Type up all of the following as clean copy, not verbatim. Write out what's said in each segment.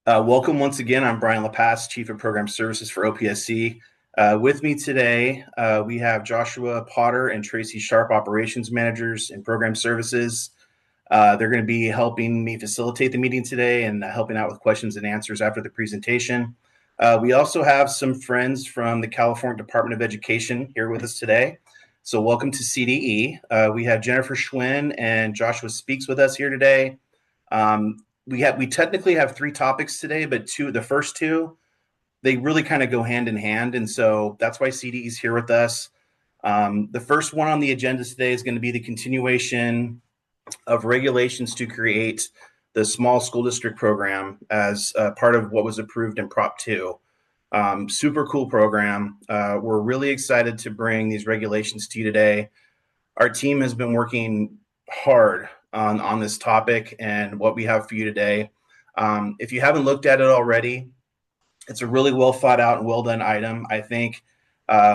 Welcome once again. I'm Brian LaPace, Chief of Program Services for OPSC. With me today, we have Joshua Potter and Tracy Sharp, Operations Managers in Program Services. They're going to be helping me facilitate the meeting today and helping out with questions and answers after the presentation. We also have some friends from the California Department of Education here with us today. So welcome to CDE. We have Jennifer Schwinn and Joshua Speaks with us here today. We technically have three topics today, but the first two, they really kind of go hand in hand. And so that's why CDE is here with us. The first one on the agenda today is going to be the continuation of regulations to create the small school district program as part of what was approved in Prop 2. Super cool program. We're really excited to bring these regulations to you today. Our team has been working hard on this topic and what we have for you today. If you haven't looked at it already, it's a really well thought out and well done item. I think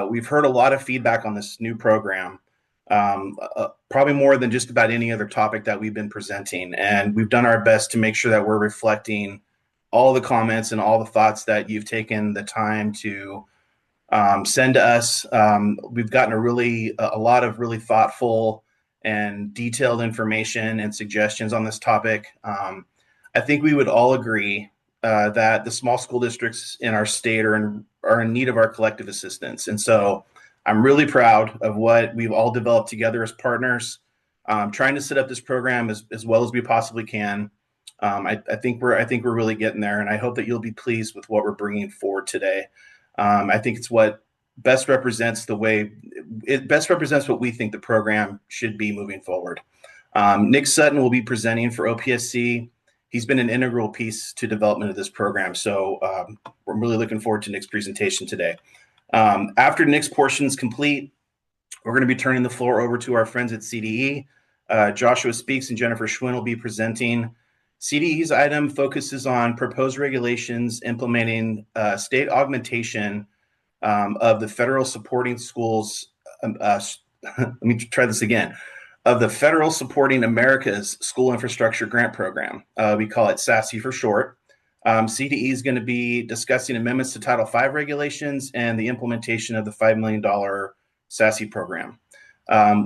we've heard a lot of feedback on this new program, probably more than just about any other topic that we've been presenting. And we've done our best to make sure that we're reflecting all the comments and all the thoughts that you've taken the time to send to us. We've gotten a lot of really thoughtful and detailed information and suggestions on this topic. I think we would all agree that the small school districts in our state are in need of our collective assistance. And so I'm really proud of what we've all developed together as partners, trying to set up this program as well as we possibly can. I think we're really getting there, and I hope that you'll be pleased with what we're bringing forward today. I think it's what best represents what we think the program should be moving forward. Nick Sutton will be presenting for OPSC. He's been an integral piece to development of this program, so we're really looking forward to Nick's presentation today. After Nick's portion is complete, we're going to be turning the floor over to our friends at CDE. Joshua Speaks and Jennifer Schwinn will be presenting. CDE's item focuses on proposed regulations implementing state augmentation of the federal supporting schools. Let me try this again. Of the Federal Supporting America's School Infrastructure Grant Program. We call it SASE for short. CDE is going to be discussing amendments to Title V regulations and the implementation of the $5 million SASE program.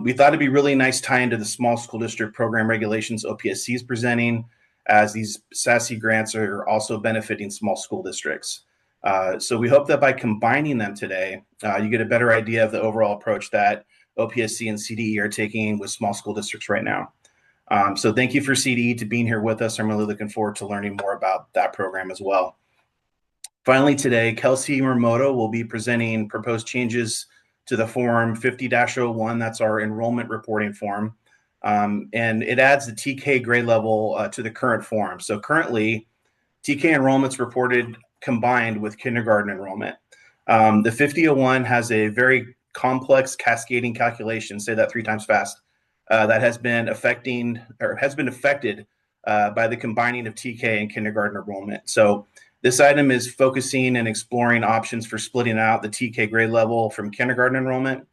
We thought it'd be really nice tie into the small school district program regulations OPSC is presenting, as these SASE grants are also benefiting small school districts. So we hope that by combining them today, you get a better idea of the overall approach that OPSC and CDE are taking with small school districts right now. So thank you for CDE to being here with us. I'm really looking forward to learning more about that program as well. Finally today, Kelsey Muramoto will be presenting proposed changes to the Form 50-01. That's our enrollment reporting form. And it adds the TK grade level to the current form. So currently, TK enrollment's reported combined with kindergarten enrollment. The 50-01 has a very complex cascading calculation, say that 3 times fast, that has been affected by the combining of TK and kindergarten enrollment. So this item is focusing and exploring options for splitting out the TK grade level from kindergarten enrollment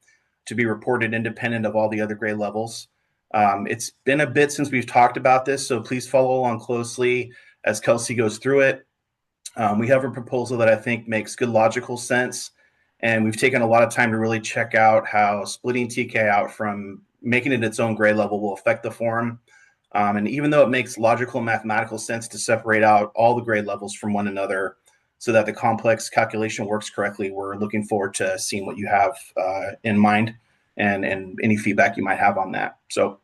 to be reported independent of all the other grade levels. It's been a bit since we've talked about this, so please follow along closely as Kelsey goes through it. We have a proposal that I think makes good logical sense, and we've taken a lot of time to really check out how splitting TK out from making it its own grade level will affect the form. And even though it makes logical mathematical sense to separate out all the grade levels from one another so that the complex calculation works correctly, we're looking forward to seeing what you have in mind and any feedback you might have on that. So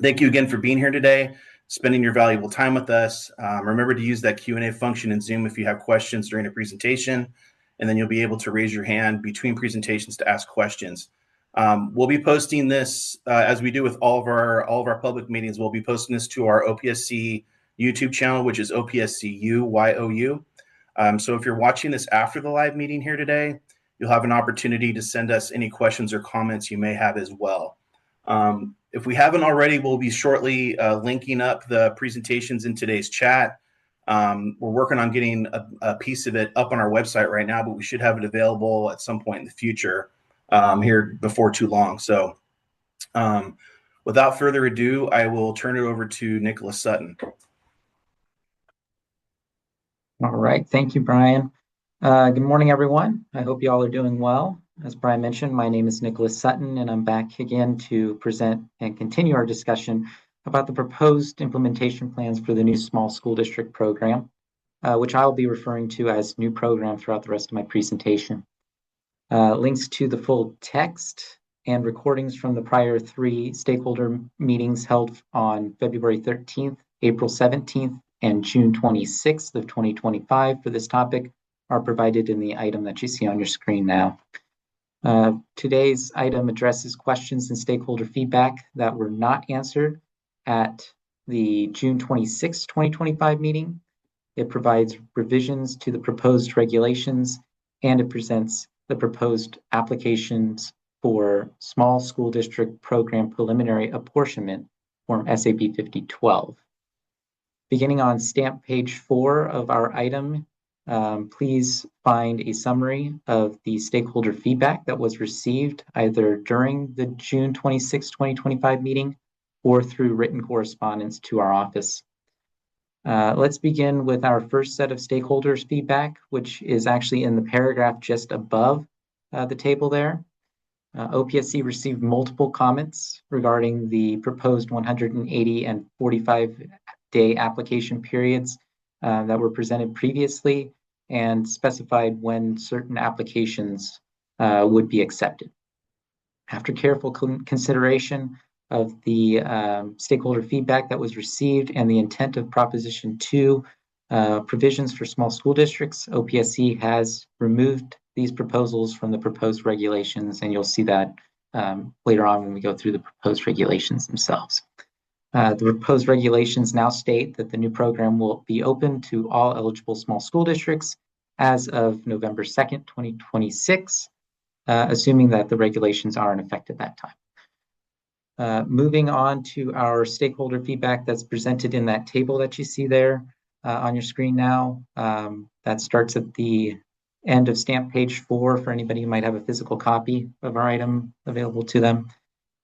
thank you again for being here today, spending your valuable time with us. Remember to use that Q&A function in Zoom if you have questions during a presentation, and then you'll be able to raise your hand between presentations to ask questions. We'll be posting this as we do with all of our public meetings. We'll be posting this to our OPSC YouTube channel, which is OPSCU. So if you're watching this after the live meeting here today, you'll have an opportunity to send us any questions or comments you may have as well. If we haven't already, we'll be shortly linking up the presentations in today's chat. We're working on getting a piece of it up on our website right now, but we should have it available at some point in the future here before too long. So without further ado, I will turn it over to Nicholas Sutton. All right, thank you, Brian. Good morning, everyone. I hope you all are doing well. As Brian mentioned, my name is Nicholas Sutton, and I'm back again to present and continue our discussion about the proposed implementation plans for the new small school district program, which I'll be referring to as new program throughout the rest of my presentation. Links to the full text and recordings from the prior 3 stakeholder meetings held on February 13th, April 17th, and June 26th of 2025 for this topic are provided in the item that you see on your screen now. Today's item addresses questions and stakeholder feedback that were not answered at the June 26, 2025 meeting. It provides revisions to the proposed regulations, and it presents the proposed applications for small school district program preliminary apportionment, form SAB 5012. Beginning on stamp page 4 of our item, please find a summary of the stakeholder feedback that was received either during the June 26, 2025 meeting or through written correspondence to our office. Let's begin with our first set of stakeholders feedback, which is actually in the paragraph just above the table there. OPSC received multiple comments regarding the proposed 180 and 45-day application periods that were presented previously and specified when certain applications would be accepted. After careful consideration of the stakeholder feedback that was received and the intent of Proposition 2 provisions for small school districts, OPSC has removed these proposals from the proposed regulations, and you'll see that later on when we go through the proposed regulations themselves. The proposed regulations now state that the new program will be open to all eligible small school districts as of November 2nd, 2026, assuming that the regulations are in effect at that time. Moving on to our stakeholder feedback that's presented in that table that you see there on your screen now. That starts at the end of stamp page 4 for anybody who might have a physical copy of our item available to them.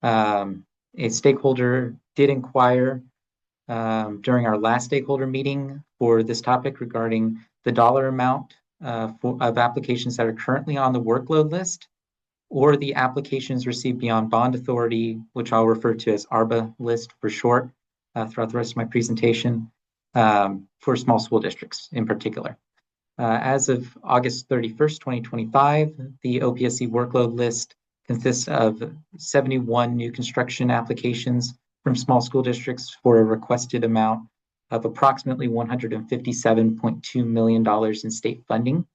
A stakeholder did inquire during our last stakeholder meeting for this topic regarding the dollar amount of applications that are currently on the workload list or the applications received beyond bond authority, which I'll refer to as ARBA list for short throughout the rest of my presentation, for small school districts in particular. As of August 31st, 2025, the OPSC workload list consists of 71 new construction applications from small school districts for a requested amount of approximately $157.2 million in state funding.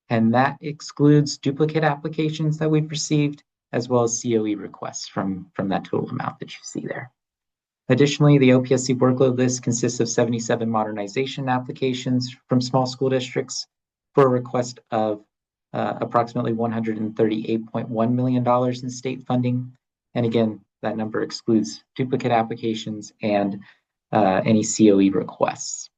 And that excludes duplicate applications that we've received, as well as COE requests from that total amount that you see there. Additionally, the OPSC workload list consists of 77 modernization applications from small school districts for a request of approximately $138.1 million in state funding. And again, that number excludes duplicate applications and any COE requests.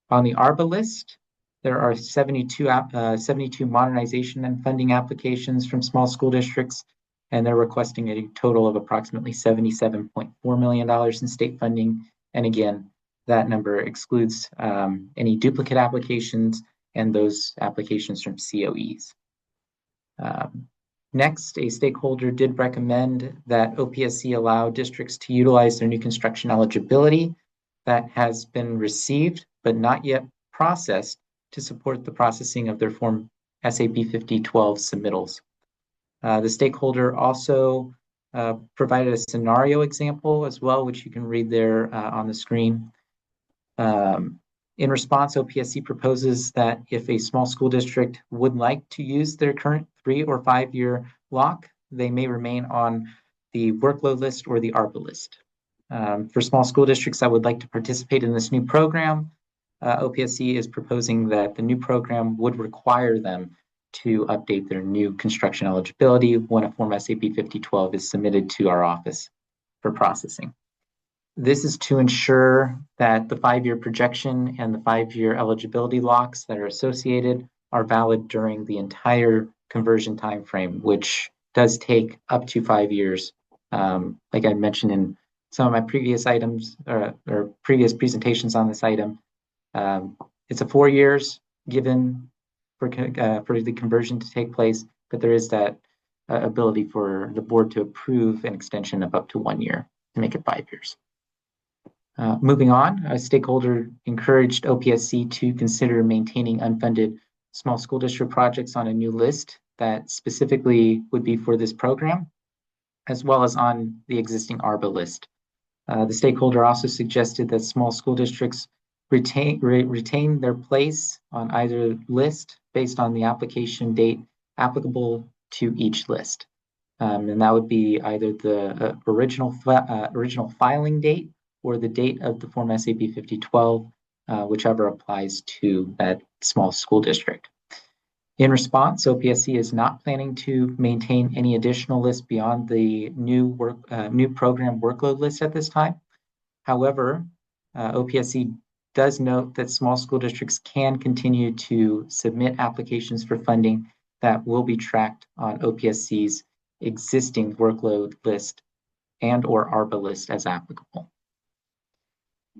On the ARBA list, there are 72 modernization and funding applications from small school districts, and they're requesting a total of approximately $77.4 million in state funding. And again, that number excludes any duplicate applications and those applications from COEs. Next, a stakeholder did recommend that OPSC allow districts to utilize their new construction eligibility that has been received but not yet processed to support the processing of their Form SAB 5012 submittals. The stakeholder also provided a scenario example as well, which you can read there on the screen. In response, OPSC proposes that if a small school district would like to use their current 3 or 5 year lock, they may remain on the workload list or the ARPA list. For small school districts that would like to participate in this new program, OPSC is proposing that the new program would require them to update their new construction eligibility when a Form SAB 5012 is submitted to our office for processing. This is to ensure that the 5-year projection and the 5-year eligibility locks that are associated are valid during the entire conversion timeframe, which does take up to 5 years. Like I mentioned in some of my previous items or previous presentations on this item, it's a 4 years given for the conversion to take place, but there is that ability for the board to approve an extension of up to 1 year to make it 5 years. Moving on, a stakeholder encouraged OPSC to consider maintaining unfunded small school district projects on a new list that specifically would be for this program, as well as on the existing ARBA list. The stakeholder also suggested that small school districts retain their place on either list based on the application date applicable to each list. And that would be either the original filing date or the date of the Form SAB 5012, whichever applies to that small school district. In response, OPSC is not planning to maintain any additional lists beyond the new program workload list at this time. However, OPSC does note that small school districts can continue to submit applications for funding that will be tracked on OPSC's existing workload list and/or ARBA list as applicable.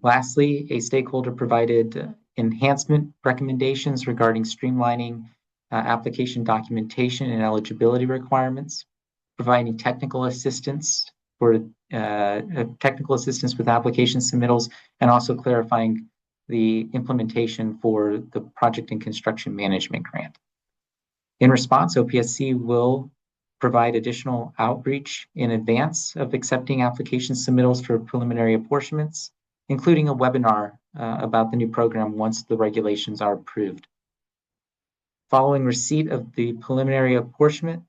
Lastly, a stakeholder provided enhancement recommendations regarding streamlining application documentation and eligibility requirements, providing technical assistance with application submittals, and also clarifying the implementation for the project and construction management grant. In response, OPSC will provide additional outreach in advance of accepting application submittals for preliminary apportionments, including a webinar about the new program once the regulations are approved. Following receipt of the preliminary apportionment,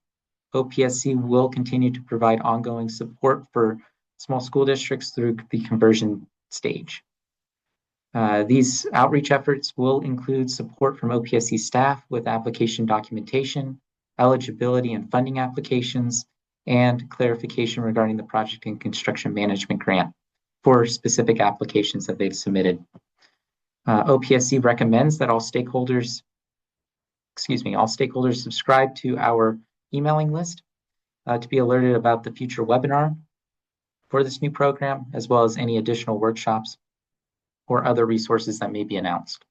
OPSC will continue to provide ongoing support for small school districts through the conversion stage. These outreach efforts will include support from OPSC staff with application documentation, eligibility and funding applications, and clarification regarding the project and construction management grant for specific applications that they've submitted. OPSC recommends that all stakeholders subscribe to our emailing list to be alerted about the future webinar for this new program, as well as any additional workshops or other resources that may be announced.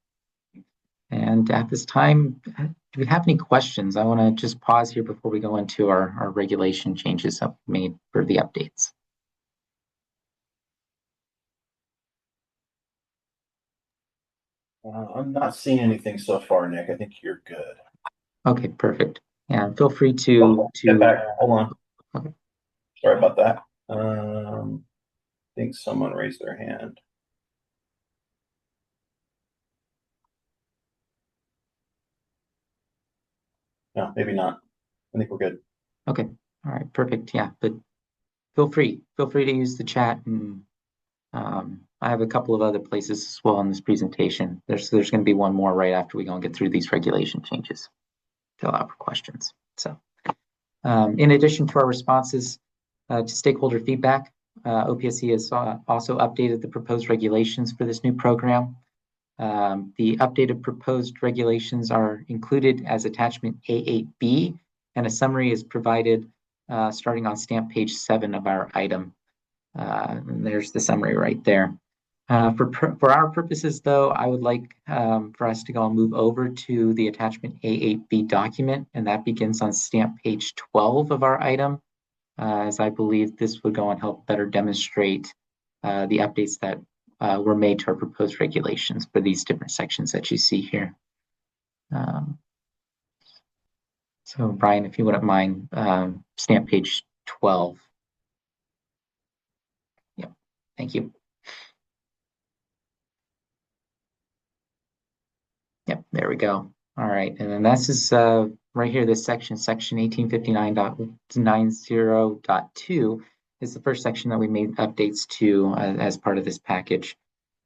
And at this time, do we have any questions? I want to just pause here before we go into our regulation changes that we made for the updates. I'm not seeing anything so far, Nick. I think you're good. Okay, perfect. Yeah, feel free to get back. Hold on. Okay. Sorry about that. I think someone raised their hand. No, maybe not. I think we're good. Okay. All right. Perfect. Yeah, but feel free to use the chat, and I have a couple of other places as well in this presentation. There's going to be one more right after we go and get through these regulation changes to allow for questions. So, in addition to our responses to stakeholder feedback, OPSC has also updated the proposed regulations for this new program. The updated proposed regulations are included as attachment A8B, and a summary is provided starting on stamp page 7 of our item. And there's the summary right there. For our purposes, though, I would like for us to go and move over to the attachment A8B document, and that begins on stamp page 12 of our item, as I believe this would go and help better demonstrate the updates that were made to our proposed regulations for these different sections that you see here. So Brian, if you wouldn't mind, stamp page 12. Yep, thank you. Yep, there we go. All right, and then this is right here, this section 1859.90.2 is the first section that we made updates to as part of this package.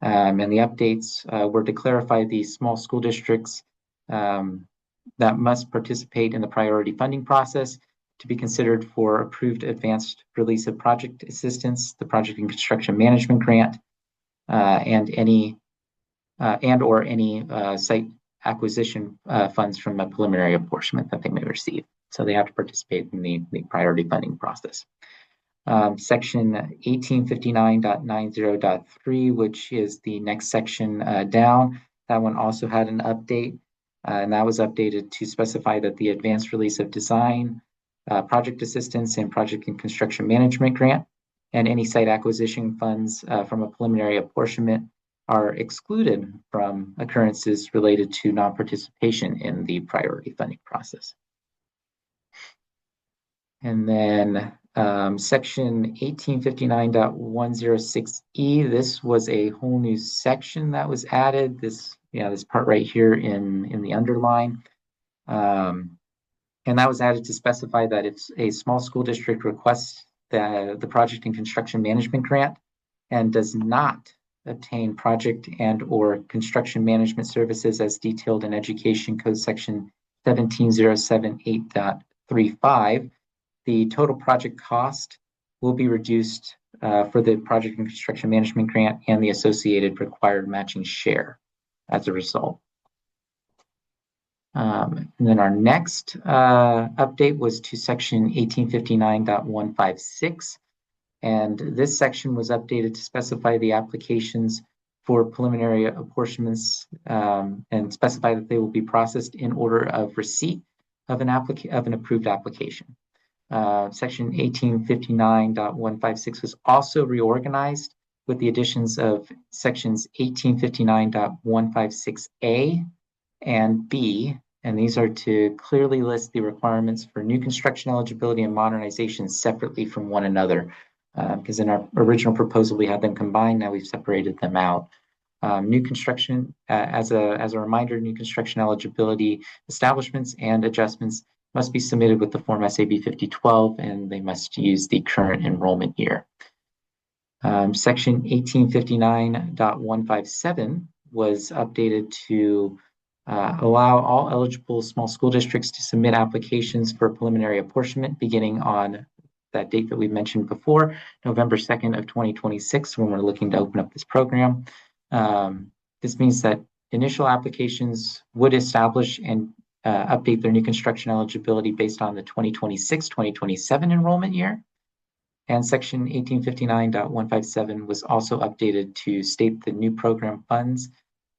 And the updates were to clarify the small school districts that must participate in the priority funding process to be considered for approved advanced release of project assistance, the project and construction management grant, and any site acquisition funds from a preliminary apportionment that they may receive. So they have to participate in the priority funding process. Section 1859.90.3, which is the next section down, that one also had an update. And that was updated to specify that the advanced release of design, project assistance, and project and construction management grant, and any site acquisition funds from a preliminary apportionment are excluded from occurrences related to non-participation in the priority funding process. And then section 1859.106E, this was a whole new section that was added. This part right here in the underline. And that was added to specify that if a small school district requests the project and construction management grant and does not obtain project and or construction management services as detailed in Education Code section 17078.35, the total project cost will be reduced for the project and construction management grant and the associated required matching share as a result. And then our next update was to section 1859.156. And this section was updated to specify the applications for preliminary apportionments and specify that they will be processed in order of receipt of an approved application. Section 1859.156 was also reorganized with the additions of sections 1859.156A and B, and these are to clearly list the requirements for new construction eligibility and modernization separately from one another. Because in our original proposal, we had them combined, now we've separated them out. New construction, as a reminder, new construction eligibility establishments and adjustments must be submitted with the Form SAB 5012, and they must use the current enrollment year. Section 1859.157 was updated to allow all eligible small school districts to submit applications for preliminary apportionment beginning on that date that we mentioned before, November 2nd of 2026, when we're looking to open up this program. This means that initial applications would establish and update their new construction eligibility based on the 2026-2027 enrollment year. And section 1859.157 was also updated to state the new program funds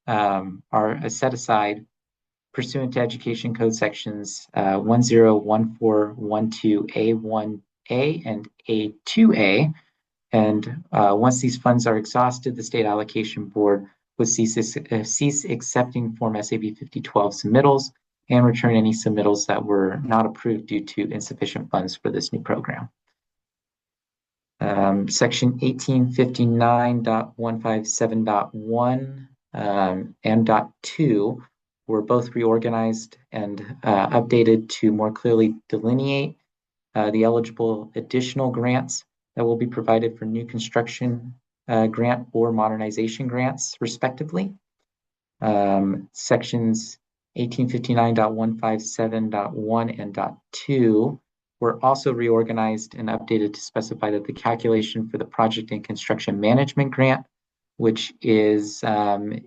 are set aside pursuant to Education Code sections 101412A1A and A2A. And once these funds are exhausted, the State Allocation Board would cease accepting Form SAB 5012 submittals and return any submittals that were not approved due to insufficient funds for this new program. Section 1859.157.1 and .2 were both reorganized and updated to more clearly delineate the eligible additional grants that will be provided for new construction grant or modernization grants, respectively. Sections 1859.157.1 and .2 were also reorganized and updated to specify that the calculation for the project and construction management grant, which is in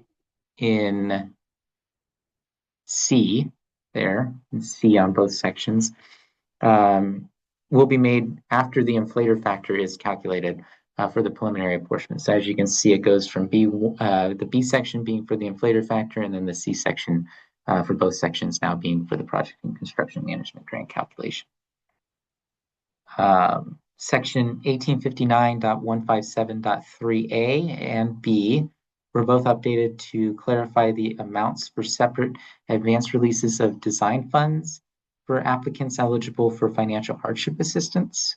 C there, in C on both sections, will be made after the inflator factor is calculated for the preliminary apportionment. So as you can see, it goes from the B section being for the inflator factor, and then the C section for both sections now being for the project and construction management grant calculation. Section 1859.157.3A and B were both updated to clarify the amounts for separate advanced releases of design funds for applicants eligible for financial hardship assistance.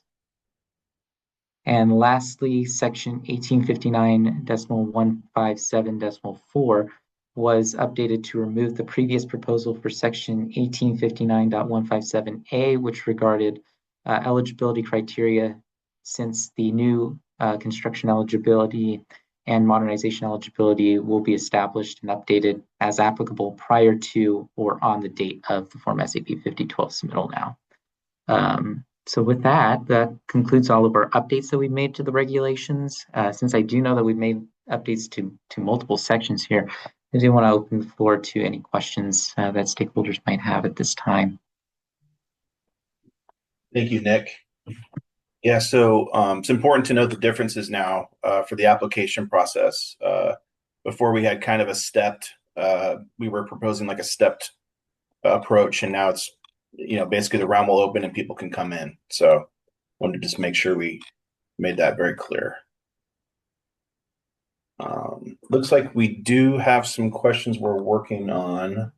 And lastly, section 1859.157.4 was updated to remove the previous proposal for section 1859.157A, which regarded eligibility criteria, since the new construction eligibility and modernization eligibility will be established and updated as applicable prior to or on the date of the Form SAP 5012 submittal now. So with that concludes all of our updates that we've made to the regulations. Since I do know that we've made updates to multiple sections here, I do want to open the floor to any questions that stakeholders might have at this time. Thank you, Nick. Yeah, so it's important to note the differences now for the application process. Before we had kind of a stepped, we were proposing like a stepped approach, and now it's basically the realm will open and people can come in. So wanted to just make sure we made that very clear. Looks like we do have some questions we're working on.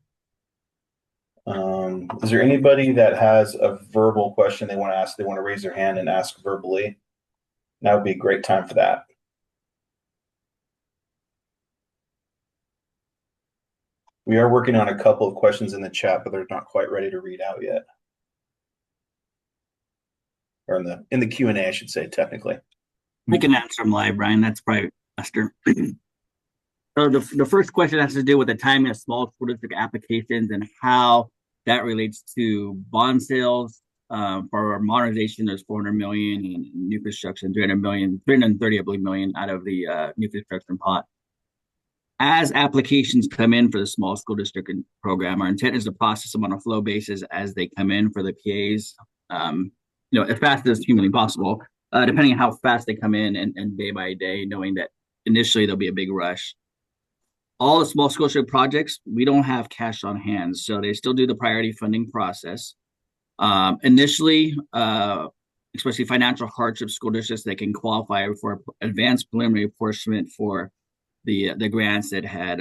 Is there anybody that has a verbal question they want to ask? They want to raise their hand and ask verbally. That would be a great time for that. We are working on a couple of questions in the chat, but they're not quite ready to read out yet. Or in the Q&A, I should say, technically. We can answer them live, Brian. That's probably faster. So the first question has to do with the timing of small school district applications and how that relates to bond sales. For modernization, there's 400 million, and new construction 300 million, 330, I believe, million out of the new construction pot. As applications come in for the small school district program, our intent is to process them on a flow basis as they come in for the PAs, as fast as humanly possible, depending on how fast they come in and day by day, knowing that initially there'll be a big rush. All the small school district projects, we don't have cash on hand, so they still do the priority funding process. Initially, especially financial hardship school districts, they can qualify for advanced preliminary apportionment for the grants that had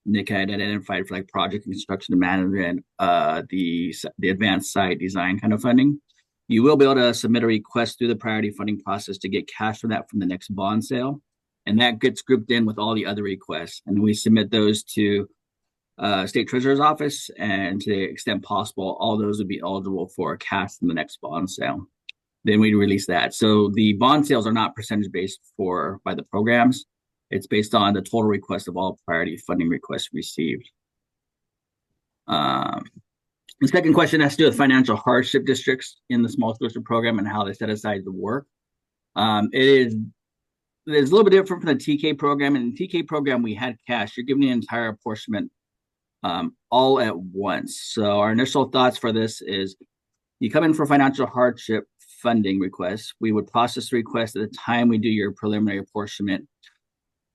Nick had identified for like project construction and management, the advanced site design kind of funding. You will be able to submit a request through the priority funding process to get cash for that from the next bond sale. And that gets grouped in with all the other requests. And we submit those to State Treasurer's Office. And to the extent possible, all those would be eligible for cash from the next bond sale. Then we release that. So the bond sales are not percentage based by the programs. It's based on the total request of all priority funding requests received. The second question has to do with financial hardship districts in the small school district program and how they set aside the work. It's a little bit different from the TK program. In the TK program, we had cash. You're given the entire apportionment all at once. So our initial thoughts for this is you come in for financial hardship funding requests. We would process the request at the time we do your preliminary apportionment.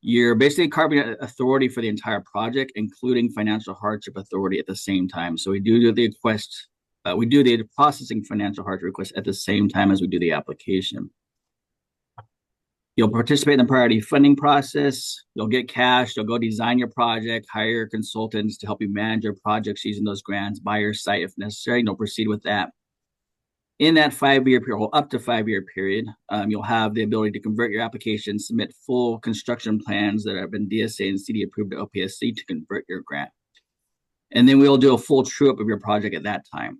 You're basically carving authority for the entire project, including financial hardship authority at the same time. So we do the request, we do the processing financial hardship request at the same time as we do the application. You'll participate in the priority funding process. You'll get cash. You'll go design your project, hire consultants to help you manage your projects using those grants, buy your site if necessary, and you'll proceed with that. In that 5-year period, or up to 5-year period, you'll have the ability to convert your application, submit full construction plans that have been DSA and CD approved to OPSC to convert your grant. And then we'll do a full true-up of your project at that time.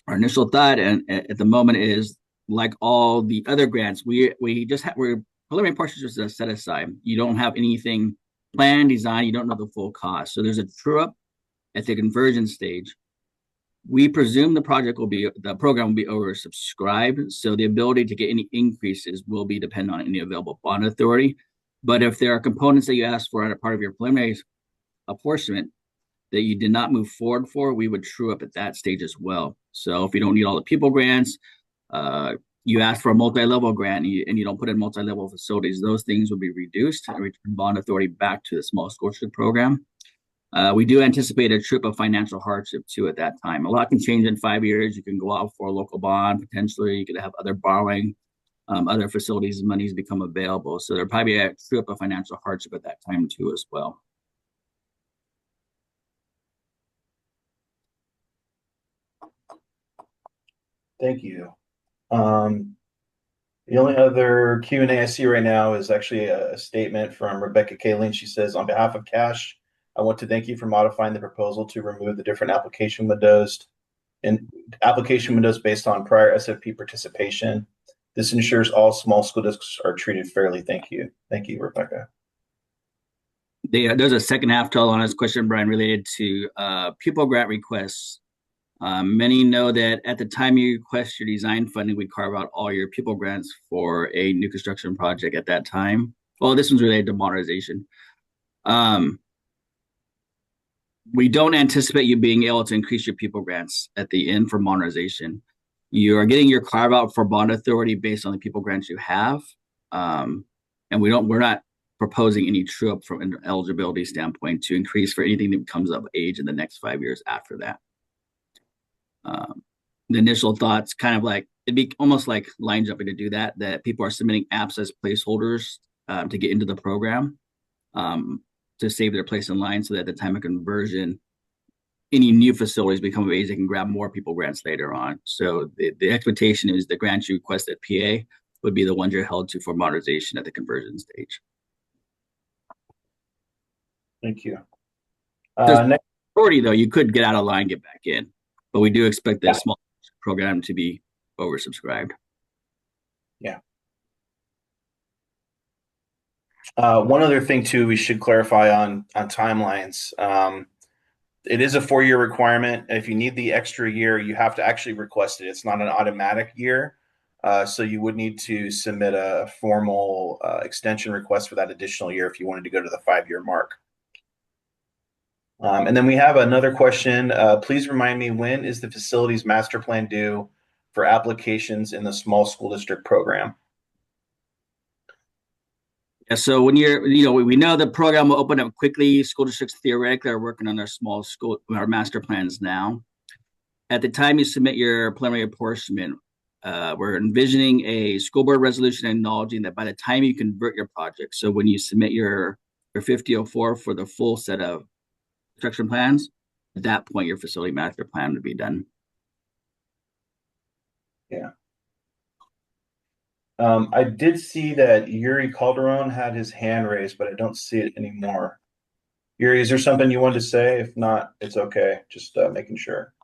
Our initial thought at the moment is, like all the other grants, we're preliminary portions are set aside. You don't have anything planned, designed, you don't know the full cost. So there's a true-up at the conversion stage. We presume the program will be oversubscribed, so the ability to get any increases will be dependent on any available bond authority. But if there are components that you asked for as part of your preliminary apportionment that you did not move forward for, we would true up at that stage as well. So if you don't need all the people grants, you ask for a multi-level grant and you don't put in multi-level facilities, those things will be reduced and return bond authority back to the small school district program. We do anticipate a trip of financial hardship too at that time. A lot can change in 5 years. You can go out for a local bond, potentially. You could have other borrowing, other facilities and monies become available. So there'll probably be a trip of financial hardship at that time too as well. Thank you. The only other Q&A I see right now is actually a statement from Rebecca Kaling. She says, on behalf of CASH, I want to thank you for modifying the proposal to remove the different application windows based on prior SFP participation. This ensures all small school districts are treated fairly. Thank you. Thank you, Rebecca. There's a second half to on this question, Brian, related to pupil grant requests. Many know that at the time you request your design funding, we carve out all your pupil grants for a new construction project at that time. Well, this one's related to modernization. We don't anticipate you being able to increase your pupil grants at the end for modernization. You are getting your carve out for bond authority based on the pupil grants you have. And we're not proposing any true up from an eligibility standpoint to increase for anything that comes of age in the next 5 years after that. The initial thoughts kind of like it'd be almost like line jumping to do that people are submitting apps as placeholders to get into the program to save their place in line so that at the time of conversion, any new facilities become available, they can grab more people grants later on. So the expectation is the grants you request at PA would be the ones you're held to for modernization at the conversion stage. Thank you. Next, priority though, you could get out of line, get back in, but we do expect the small program to be oversubscribed. Yeah. One other thing too, we should clarify on timelines. It is a 4-year requirement. If you need the extra year, you have to actually request it. It's not an automatic year. So you would need to submit a formal extension request for that additional year if you wanted to go to the 5-year mark. And then we have another question. Please remind me, when is the facilities master plan due for applications in the small school district program? Yeah, so when we know the program will open up quickly. School districts theoretically are working on our master plans now. At the time you submit your preliminary apportionment, we're envisioning a school board resolution acknowledging that by the time you convert your project, so when you submit your 5004 for the full set of construction plans, at that point your facility master plan would be done. Yeah. I did see that Yuri Calderon had his hand raised, but I don't see it anymore. Yuri, is there something you wanted to say? If not, it's okay. Just making sure.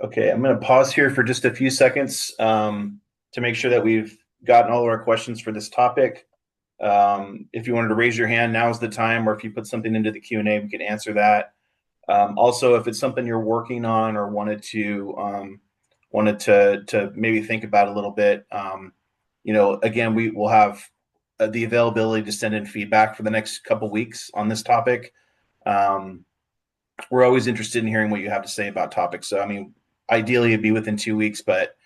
Okay, I'm going to pause here for just a few seconds to make sure that we've gotten all of our questions for this topic. If you wanted to raise your hand, now is the time, or if you put something into the Q&A, we can answer that. Also, if it's something you're working on or wanted to maybe think about a little bit, again, we will have the availability to send in feedback for the next couple weeks on this topic. We're always interested in hearing what you have to say about topics. So, I mean, ideally it'd be within 2 weeks, but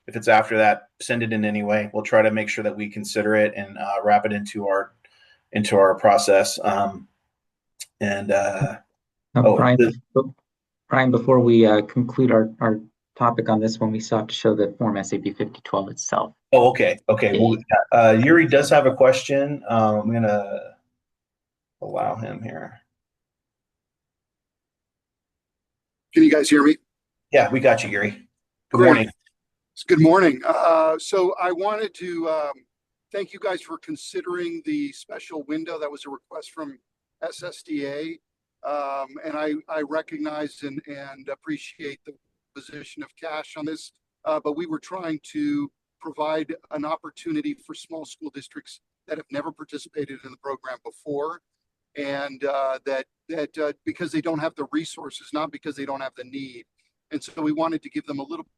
if it's after that, send it in anyway. We'll try to make sure that we consider it and wrap it into our process. Brian, before we conclude our topic on this one, we still have to show the Form SAB 5012 itself. Oh, okay. Well, Yuri does have a question. I'm going to allow him here. Can you guys hear me? Yeah, we got you, Yuri. Good morning. Good morning. So I wanted to thank you guys for considering the special window. That was a request from SSDA. And I recognize and appreciate the position of cash on this, but we were trying to provide an opportunity for small school districts that have never participated in the program before, and that because they don't have the resources, not because they don't have the need. And so we wanted to give them a little bit.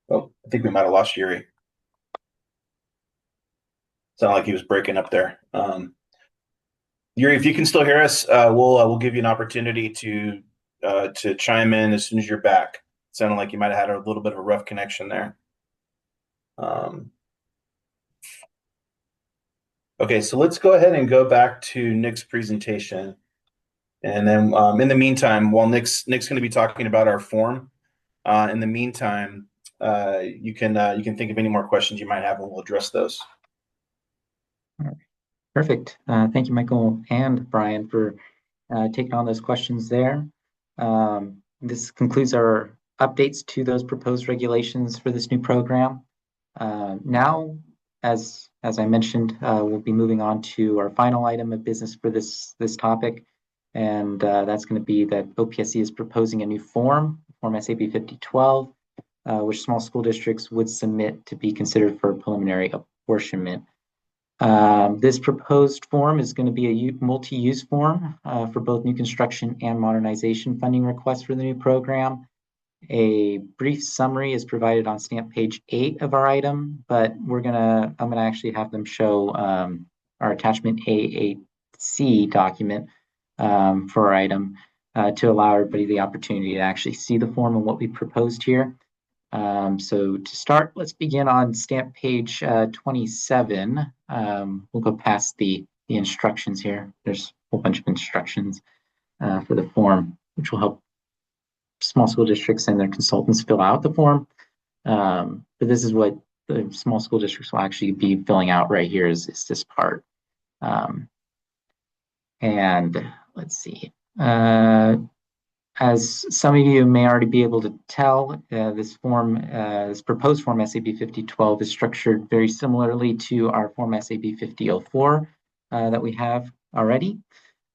Oh, I think we might have lost Yuri. Sounded like he was breaking up there. Yuri, if you can still hear us, we'll give you an opportunity to chime in as soon as you're back. It sounded like you might have had a little bit of a rough connection there. Okay, so let's go ahead and go back to Nick's presentation. And then in the meantime, while Nick's going to be talking about our form, in the meantime, you can think of any more questions you might have and we'll address those. All right. Perfect. Thank you, Michael and Brian, for taking on those questions there. This concludes our updates to those proposed regulations for this new program. Now, as I mentioned, we'll be moving on to our final item of business for this topic, and that's going to be that OPSC is proposing a new Form SAB 5012, which small school districts would submit to be considered for preliminary apportionment. This proposed form is going to be a multi-use form for both new construction and modernization funding requests for the new program. A brief summary is provided on stamp page 8 of our item, but I'm gonna actually have them show our attachment A8C document for our item to allow everybody the opportunity to actually see the form and what we proposed here. So to start, let's begin on stamp page 27. We'll go past the instructions here. There's a whole bunch of instructions for the form, which will help small school districts and their consultants fill out the form. But this is what the small school districts will actually be filling out right here is this part. And let's see. As some of you may already be able to tell, this proposed form SAB 5012 is structured very similarly to our form SAB 5004 that we have already.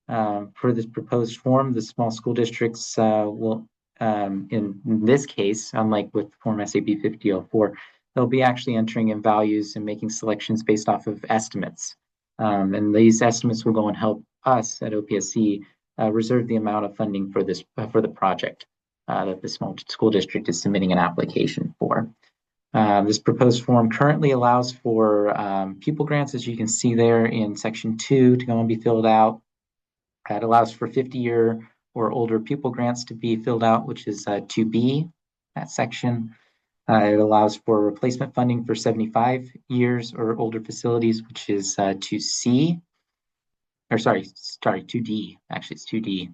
For this proposed form, the small school districts will, in this case, unlike with form SAB 5004, they'll be actually entering in values and making selections based off of estimates. And these estimates will go and help us at OPSC reserve the amount of funding for this for the project that the small school district is submitting an application for. This proposed form currently allows for pupil grants, as you can see there in section 2, to go and be filled out. It allows for 50-year or older pupil grants to be filled out, which is 2B, that section. It allows for replacement funding for 75 years or older facilities, which is 2C. Or sorry, 2D. Actually, it's 2D.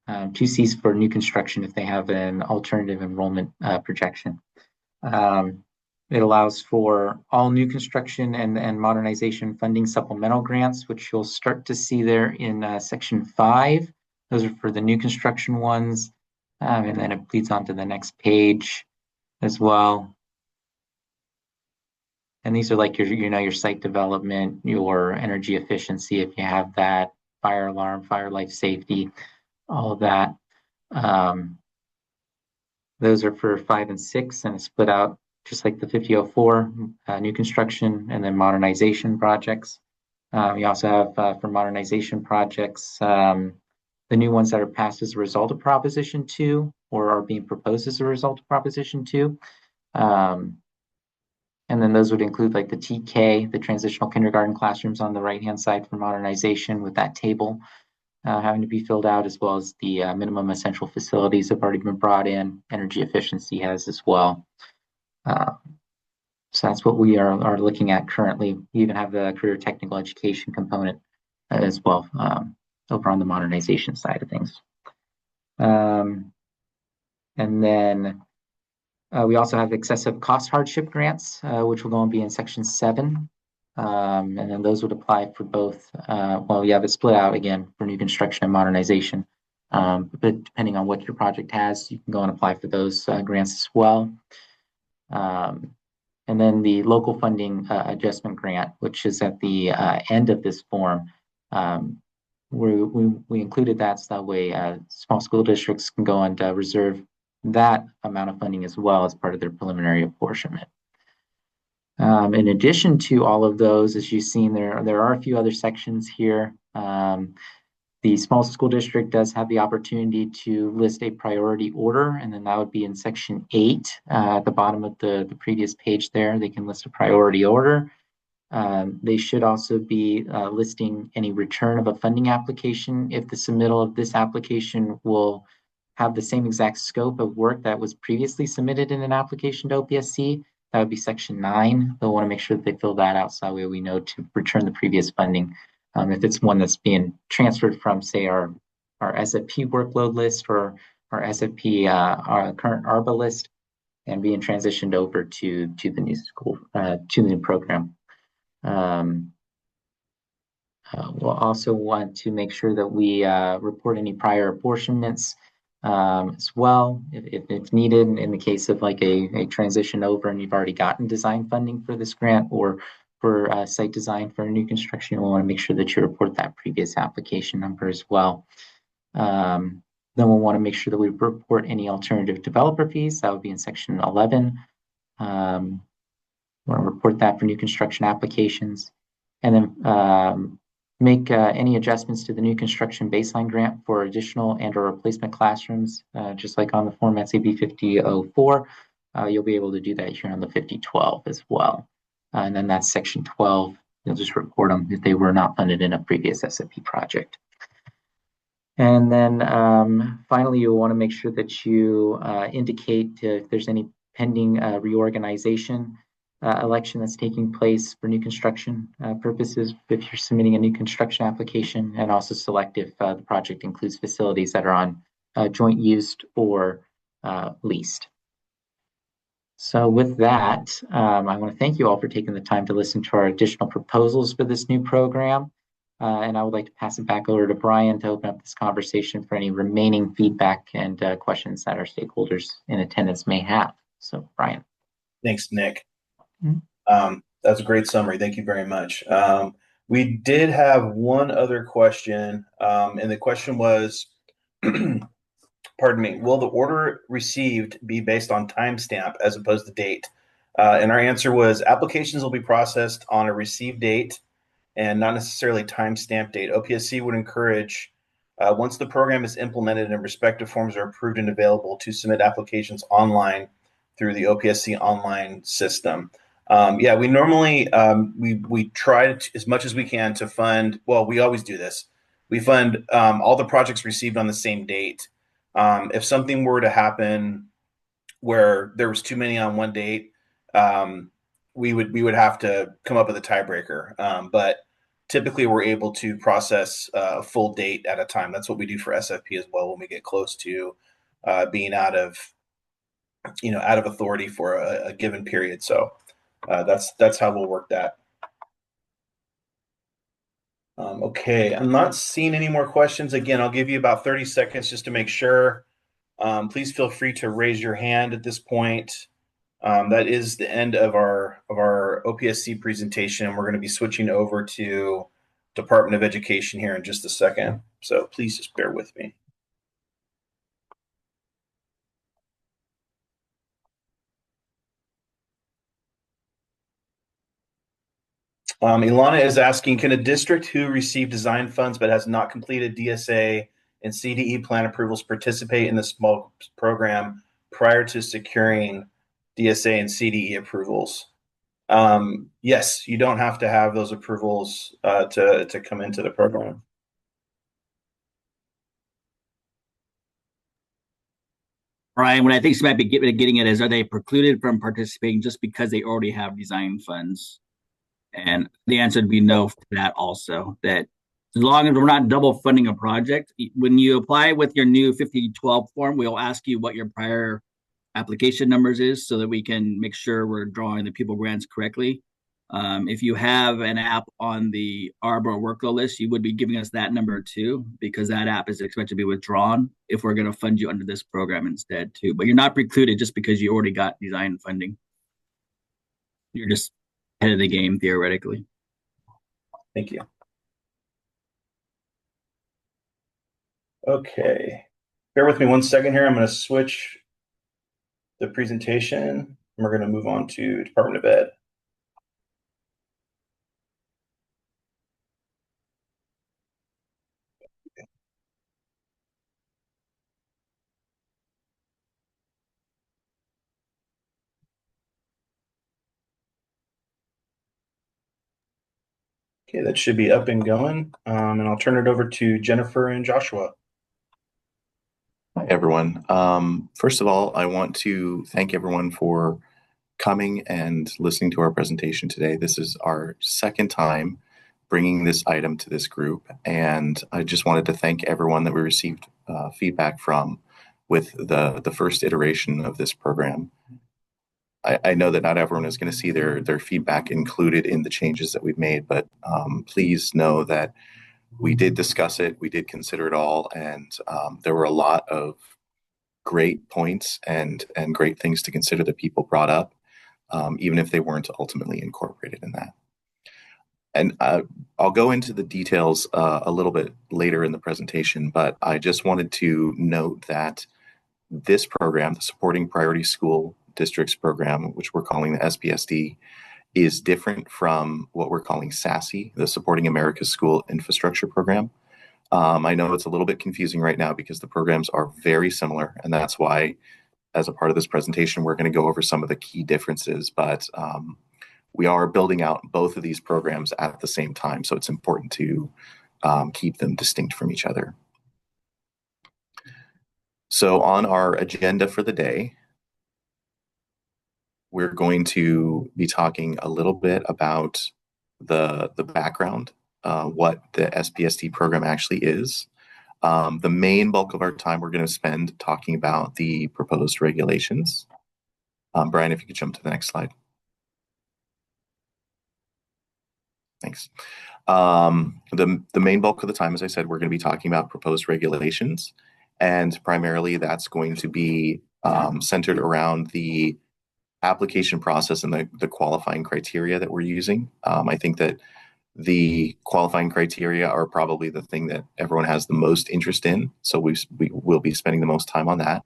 2C's for new construction if they have an alternative enrollment projection. It allows for all new construction and modernization funding supplemental grants, which you'll start to see there in section 5. Those are for the new construction ones. And then it bleeds onto the next page as well. And these are like your site development, your energy efficiency, if you have that, fire alarm, fire life safety, all of that. Those are for 5 and 6 and split out just like the 5004, new construction and then modernization projects. You also have for modernization projects, the new ones that are passed as a result of Proposition 2 or are being proposed as a result of Proposition 2. And then those would include like the TK, the transitional kindergarten classrooms on the right-hand side for modernization with that table having to be filled out, as well as the minimum essential facilities have already been brought in. Energy efficiency has as well. So that's what we are looking at currently. We even have the career technical education component as well over on the modernization side of things. And then we also have excessive cost hardship grants, which will go and be in section 7. And then those would apply for both, well, you have it split out again for new construction and modernization. But depending on what your project has, you can go and apply for those grants as well. And then the local funding adjustment grant, which is at the end of this form. We included that so that way small school districts can go and reserve that amount of funding as well as part of their preliminary apportionment. In addition to all of those, as you've seen, there are a few other sections here. The small school district does have the opportunity to list a priority order, and then that would be in section 8 at the bottom of the previous page there. They can list a priority order. They should also be listing any return of a funding application if the submittal of this application will have the same exact scope of work that was previously submitted in an application to OPSC. That would be section 9. They'll want to make sure that they fill that out so that way we know to return the previous funding. If it's one that's being transferred from, say, our SFP workload list or our SFP, our current ARBA list, and being transitioned over to the new school, to the new program. We'll also want to make sure that we report any prior apportionments as well, if it's needed in the case of like a transition over and you've already gotten design funding for this grant or for site design for new construction. You'll want to make sure that you report that previous application number as well. Then we'll want to make sure that we report any alternative developer fees. That would be in section 11. We'll want to report that for new construction applications. And then make any adjustments to the new construction baseline grant for additional and or replacement classrooms, just like on the form SAB 5004. You'll be able to do that here on the 5012 as well. And then that's section 12. You'll just report them if they were not funded in a previous SFP project. And then finally, you'll want to make sure that you indicate if there's any pending reorganization election that's taking place for new construction purposes if you're submitting a new construction application, and also select if the project includes facilities that are on joint used or leased. So with that, I want to thank you all for taking the time to listen to our additional proposals for this new program. And I would like to pass it back over to Brian to open up this conversation for any remaining feedback and questions that our stakeholders in attendance may have. So, Brian. Thanks, Nick. That's a great summary. Thank you very much. We did have one other question, and the question was, pardon me, will the order received be based on timestamp as opposed to date? And our answer was applications will be processed on a received date and not necessarily timestamp date. OPSC would encourage, once the program is implemented and respective forms are approved and available, to submit applications online through the OPSC online system. Yeah, we normally, we try to, as much as we can to fund, well, we always do this. We fund all the projects received on the same date. If something were to happen where there was too many on one date, we would have to come up with a tiebreaker. But typically we're able to process a full date at a time. That's what we do for SFP as well when we get close to being out of authority for a given period. So that's how we'll work that. Okay, I'm not seeing any more questions. Again, I'll give you about 30 seconds just to make sure. Please feel free to raise your hand at this point. That is the end of our OPSC presentation. We're going to be switching over to Department of Education here in just a second. So please just bear with me. Ilana is asking, can a district who received design funds but has not completed DSA and CDE plan approvals participate in the small program prior to securing DSA and CDE approvals? Yes, you don't have to have those approvals to come into the program. Brian, what I think she might be getting at is, are they precluded from participating just because they already have design funds? And the answer would be no for that also. That as long as we're not double funding a project, when you apply with your new 5012 form, we'll ask you what your prior application numbers is so that we can make sure we're drawing the pupil grants correctly. If you have an app on the Arbor workload list, you would be giving us that number too, because that app is expected to be withdrawn if we're going to fund you under this program instead too. But you're not precluded just because you already got design funding. You're just ahead of the game theoretically. Thank you. Okay, bear with me one second here. I'm going to switch the presentation and we're going to move on to Department of Ed. Okay, that should be up and going. And I'll turn it over to Jennifer and Joshua. Hi, everyone. First of all, I want to thank everyone for coming and listening to our presentation today. This is our second time bringing this item to this group, and I just wanted to thank everyone that we received feedback from with the first iteration of this program. I know that not everyone is going to see their feedback included in the changes that we've made, but please know that we did discuss it, we did consider it all, and there were a lot of great points and great things to consider that people brought up, even if they weren't ultimately incorporated in that. And I'll go into the details a little bit later in the presentation, but I just wanted to note that this program, the Supporting Priority School Districts program, which we're calling the SPSD, is different from what we're calling SASE, the Supporting America's School Infrastructure program. I know it's a little bit confusing right now because the programs are very similar, and that's why, as a part of this presentation, we're going to go over some of the key differences, but we are building out both of these programs at the same time, so it's important to keep them distinct from each other. So on our agenda for the day, we're going to be talking a little bit about the background, what the SPST program actually is. The main bulk of our time we're going to spend talking about the proposed regulations. Brian, if you could jump to the next slide. Thanks. The main bulk of the time, as I said, we're going to be talking about proposed regulations, and primarily that's going to be centered around the application process and the qualifying criteria that we're using. I think that the qualifying criteria are probably the thing that everyone has the most interest in, so we will be spending the most time on that.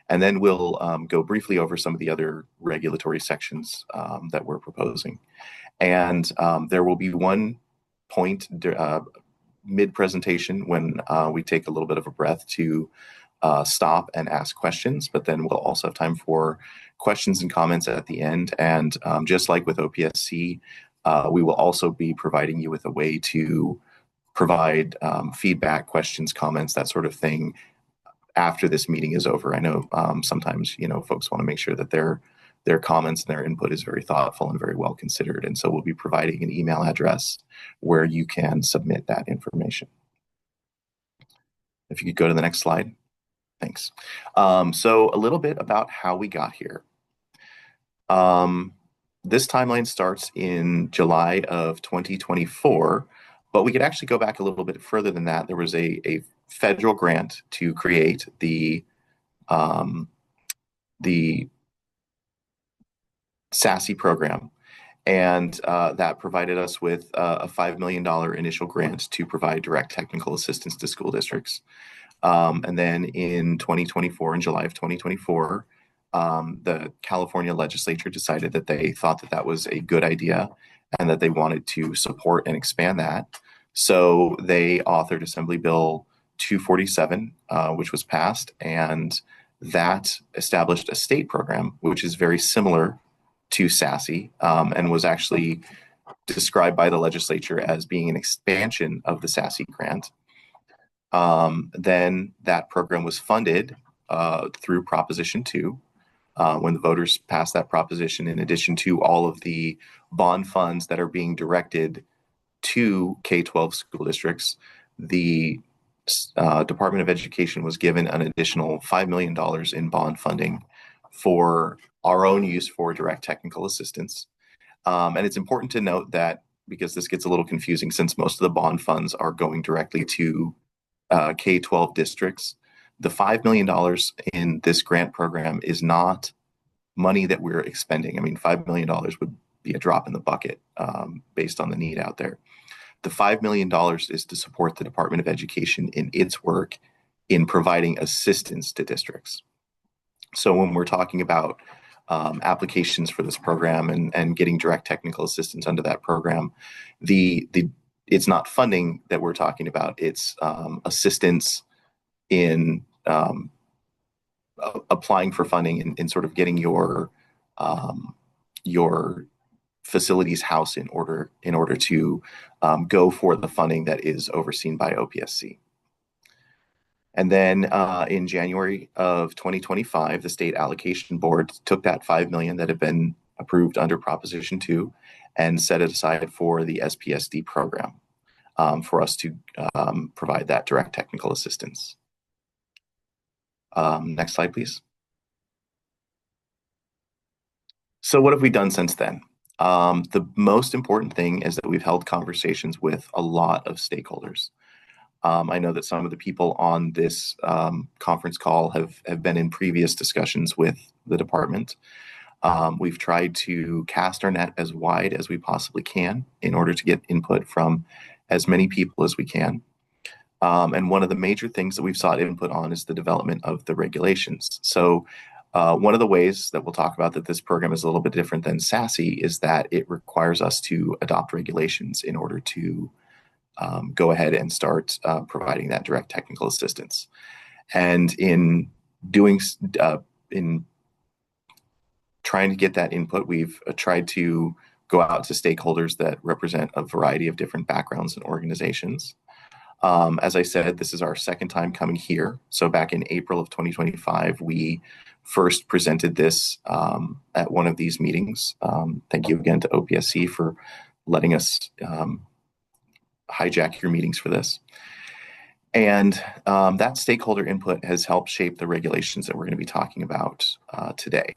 And then we'll go briefly over some of the other regulatory sections that we're proposing. And there will be one point mid-presentation when we take a little bit of a breath to stop and ask questions, but then we'll also have time for questions and comments at the end. And just like with OPSC, we will also be providing you with a way to provide feedback, questions, comments, that sort of thing after this meeting is over. I know sometimes, folks want to make sure that their comments and their input is very thoughtful and very well considered. And so we'll be providing an email address where you can submit that information. If you could go to the next slide. Thanks. So a little bit about how we got here. This timeline starts in July of 2024, but we could actually go back a little bit further than that. There was a federal grant to create the SASE program, and that provided us with a $5 million initial grant to provide direct technical assistance to school districts. And then in 2024, in July of 2024, the California legislature decided that they thought that that was a good idea and that they wanted to support and expand that. So they authored Assembly Bill 247, which was passed, and that established a state program, which is very similar to SASE, and was actually described by the legislature as being an expansion of the SASE grant. Then that program was funded through Proposition 2. When the voters passed that proposition, in addition to all of the bond funds that are being directed to K-12 school districts, the Department of Education was given an additional $5 million in bond funding for our own use for direct technical assistance. And it's important to note that, because this gets a little confusing, since most of the bond funds are going directly to K-12 districts, the $5 million in this grant program is not money that we're expending. I mean, $5 million would be a drop in the bucket based on the need out there. The $5 million is to support the Department of Education in its work in providing assistance to districts. So when we're talking about applications for this program and getting direct technical assistance under that program, it's not funding that we're talking about. It's assistance in applying for funding in sort of getting your facilities house in order to go for the funding that is overseen by OPSC. And then in January of 2025, the State Allocation Board took that $5 million that had been approved under Proposition 2 and set it aside for the SPSD program for us to provide that direct technical assistance. Next slide, please. So what have we done since then? The most important thing is that we've held conversations with a lot of stakeholders. I know that some of the people on this conference call have been in previous discussions with the department. We've tried to cast our net as wide as we possibly can in order to get input from as many people as we can. And one of the major things that we've sought input on is the development of the regulations. So one of the ways that we'll talk about that this program is a little bit different than SASE is that it requires us to adopt regulations in order to go ahead and start providing that direct technical assistance. And in trying to get that input, we've tried to go out to stakeholders that represent a variety of different backgrounds and organizations. As I said, this is our second time coming here. So back in April of 2025, we first presented this at one of these meetings. Thank you again to OPSC for letting us hijack your meetings for this. And that stakeholder input has helped shape the regulations that we're going to be talking about today.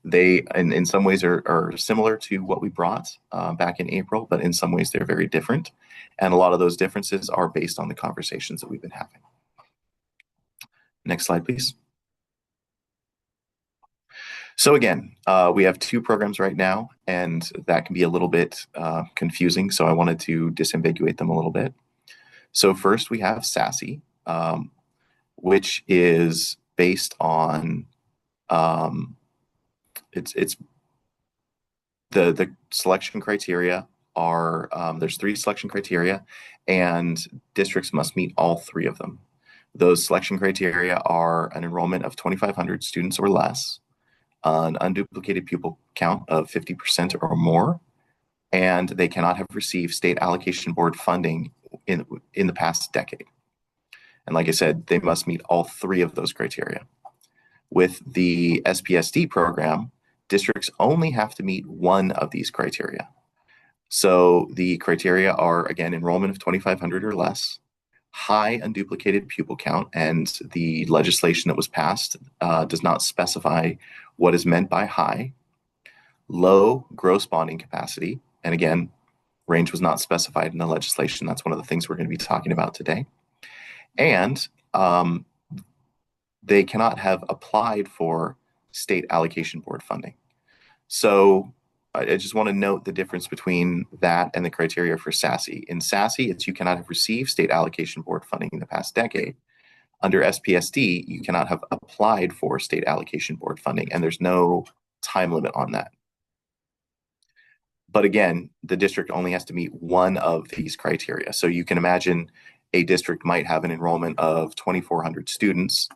They, in some ways, are similar to what we brought back in April, but in some ways they're very different. And a lot of those differences are based on the conversations that we've been having. Next slide, please. So again, we have two programs right now, and that can be a little bit confusing. So I wanted to disambiguate them a little bit. So first we have SASE, which is based on it's the selection criteria are there's 3 selection criteria, and districts must meet all 3 of them. Those selection criteria are an enrollment of 2,500 students or less, an unduplicated pupil count of 50% or more, and they cannot have received state allocation board funding in the past decade. And like I said, they must meet all 3 of those criteria. With the SPSD program, districts only have to meet 1 of these criteria. So the criteria are, again, enrollment of 2,500 or less, high unduplicated pupil count, and the legislation that was passed does not specify what is meant by high, low gross bonding capacity, and again, range was not specified in the legislation. That's one of the things we're going to be talking about today. And they cannot have applied for state allocation board funding. So I just want to note the difference between that and the criteria for SASE. In SASE, it's you cannot have received state allocation board funding in the past decade. Under SPSD, you cannot have applied for state allocation board funding, and there's no time limit on that. But again, the district only has to meet 1 of these criteria. So you can imagine a district might have an enrollment of 2,400 students,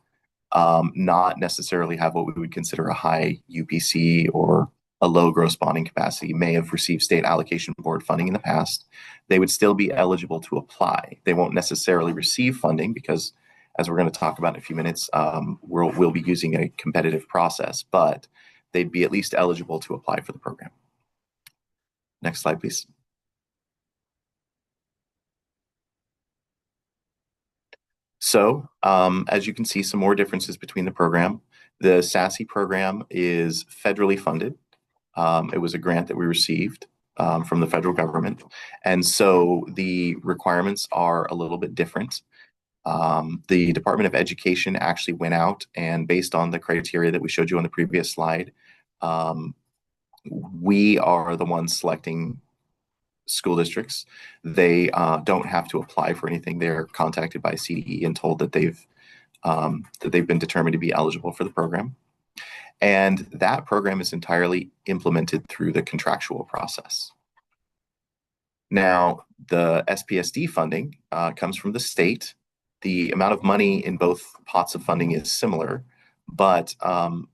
not necessarily have what we would consider a high UPC or a low gross bonding capacity, may have received state allocation board funding in the past. They would still be eligible to apply. They won't necessarily receive funding because, as we're going to talk about in a few minutes, we'll be using a competitive process, but they'd be at least eligible to apply for the program. Next slide, please. So as you can see, some more differences between the program. The SASE program is federally funded. It was a grant that we received from the federal government. And so the requirements are a little bit different. The Department of Education actually went out and, based on the criteria that we showed you on the previous slide, we are the ones selecting school districts. They don't have to apply for anything. They're contacted by CDE and told that they've been determined to be eligible for the program. And that program is entirely implemented through the contractual process. Now, the SPSD funding comes from the state. The amount of money in both pots of funding is similar, but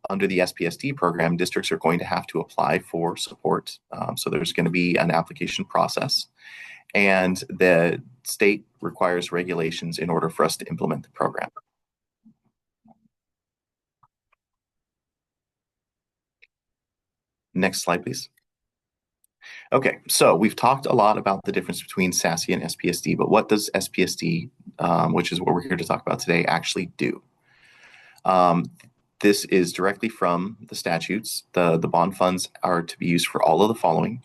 under the SPSD program, districts are going to have to apply for support. So there's going to be an application process, and the state requires regulations in order for us to implement the program. Next slide, please. Okay, so we've talked a lot about the difference between SASE and SPSD, but what does SPSD, which is what we're here to talk about today, actually do? This is directly from the statutes. The bond funds are to be used for all of the following: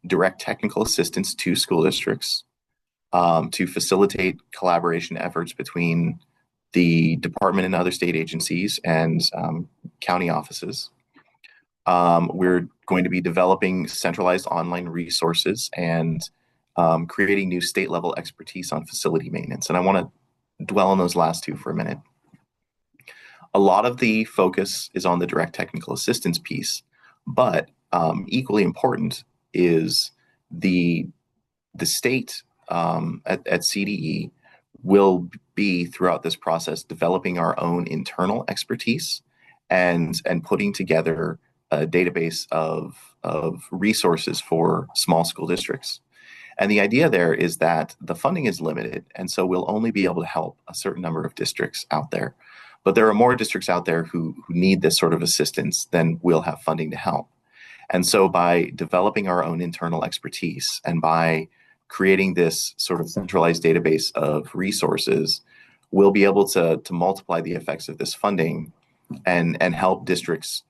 direct technical assistance to school districts, to facilitate collaboration efforts between the department and other state agencies and county offices. We're going to be developing centralized online resources and creating new state level expertise on facility maintenance. And I want to dwell on those last 2 for a minute. A lot of the focus is on the direct technical assistance piece, but equally important is the state at CDE will be, throughout this process, developing our own internal expertise and putting together a database of resources for small school districts. And the idea there is that the funding is limited, and so we'll only be able to help a certain number of districts out there. But there are more districts out there who need this sort of assistance than we'll have funding to help. And so by developing our own internal expertise and by creating this sort of centralized database of resources, we'll be able to multiply the effects of this funding and help districts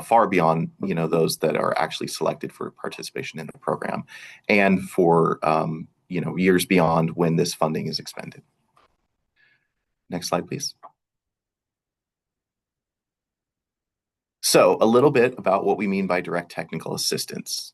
far beyond those that are actually selected for participation in the program, and for years beyond when this funding is expended. Next slide, please. So a little bit about what we mean by direct technical assistance.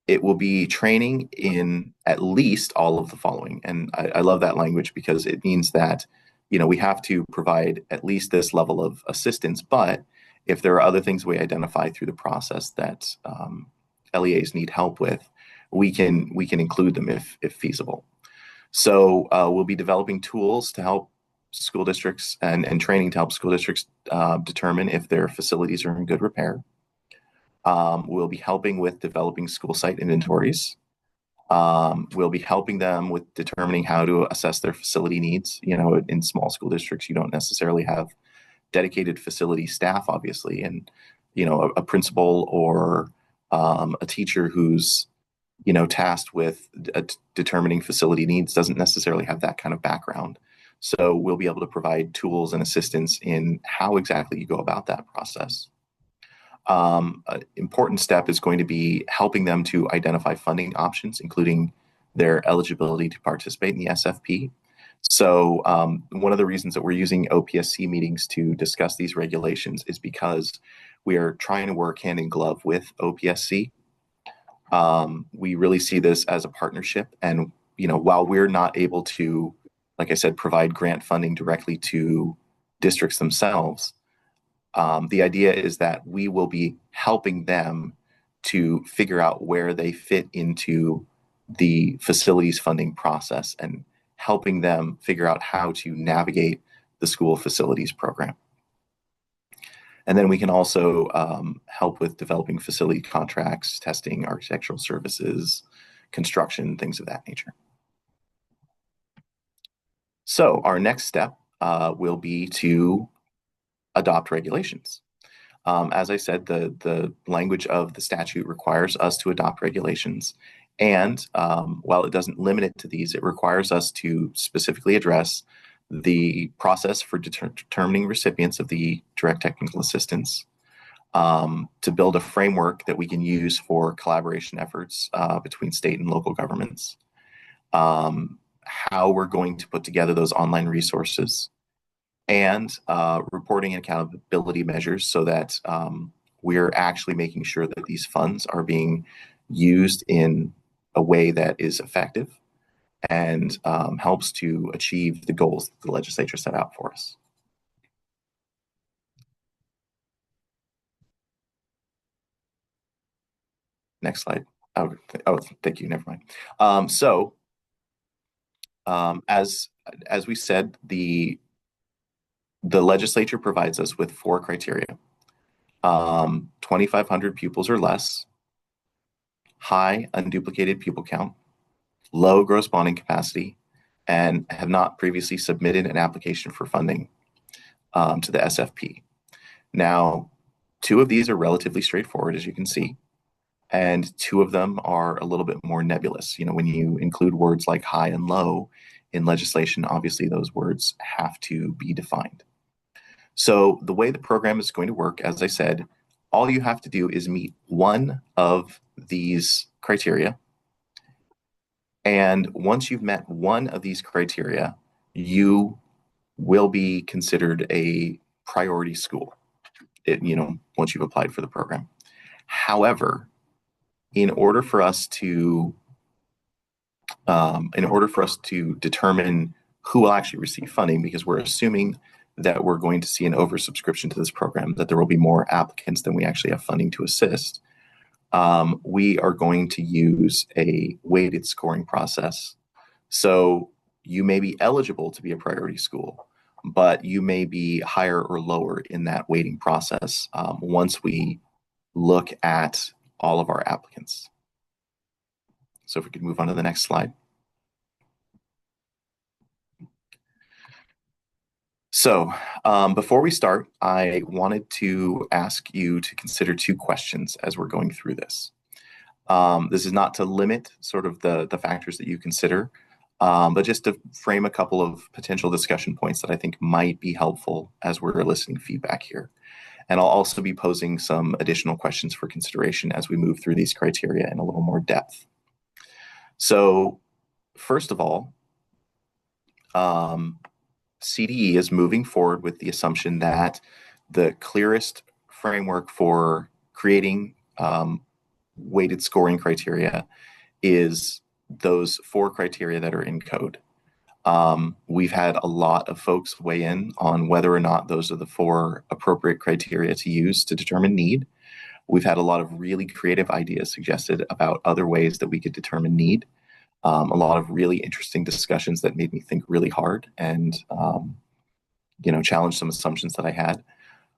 It will be training in at least all of the following, and I love that language because it means that we have to provide at least this level of assistance, but if there are other things we identify through the process that LEAs need help with, we can include them if feasible. So we'll be developing tools to help school districts and training to help school districts determine if their facilities are in good repair. We'll be helping with developing school site inventories. We'll be helping them with determining how to assess their facility needs. In small school districts, you don't necessarily have dedicated facility staff, obviously, and a principal or a teacher who's tasked with determining facility needs doesn't necessarily have that kind of background. So we'll be able to provide tools and assistance in how exactly you go about that process. An important step is going to be helping them to identify funding options, including their eligibility to participate in the SFP. So one of the reasons that we're using OPSC meetings to discuss these regulations is because we are trying to work hand in glove with OPSC. We really see this as a partnership, and while we're not able to, like I said, provide grant funding directly to districts themselves, the idea is that we will be helping them to figure out where they fit into the facilities funding process and helping them figure out how to navigate the school facilities program. And then we can also help with developing facility contracts, testing, architectural services, construction, things of that nature. So our next step will be to adopt regulations. As I said, the language of the statute requires us to adopt regulations. And while it doesn't limit it to these, it requires us to specifically address the process for determining recipients of the direct technical assistance, to build a framework that we can use for collaboration efforts between state and local governments, how we're going to put together those online resources, and reporting and accountability measures so that we're actually making sure that these funds are being used in a way that is effective and helps to achieve the goals that the legislature set out for us. Next slide. Oh, thank you. Never mind. As we said, the legislature provides us with 4 criteria: 2,500 pupils or less, high unduplicated pupil count, low gross bonding capacity, and have not previously submitted an application for funding to the SFP. Now, 2 of these are relatively straightforward, as you can see, and 2 of them are a little bit more nebulous. When you include words like high and low in legislation, obviously those words have to be defined. So the way the program is going to work, as I said, all you have to do is meet one of these criteria. And once you've met one of these criteria, you will be considered a priority school, once you've applied for the program. However, in order for us to determine who will actually receive funding, because we're assuming that we're going to see an oversubscription to this program, that there will be more applicants than we actually have funding to assist, we are going to use a weighted scoring process. So you may be eligible to be a priority school, but you may be higher or lower in that weighting process once we look at all of our applicants. So if we could move on to the next slide. So before we start, I wanted to ask you to consider two questions as we're going through this. This is not to limit sort of the factors that you consider, but just to frame a couple of potential discussion points that I think might be helpful as we're listening feedback here. And I'll also be posing some additional questions for consideration as we move through these criteria in a little more depth. So first of all, CDE is moving forward with the assumption that the clearest framework for creating weighted scoring criteria is those 4 criteria that are in code. We've had a lot of folks weigh in on whether or not those are the 4 appropriate criteria to use to determine need. We've had a lot of really creative ideas suggested about other ways that we could determine need. A lot of really interesting discussions that made me think really hard and challenge some assumptions that I had.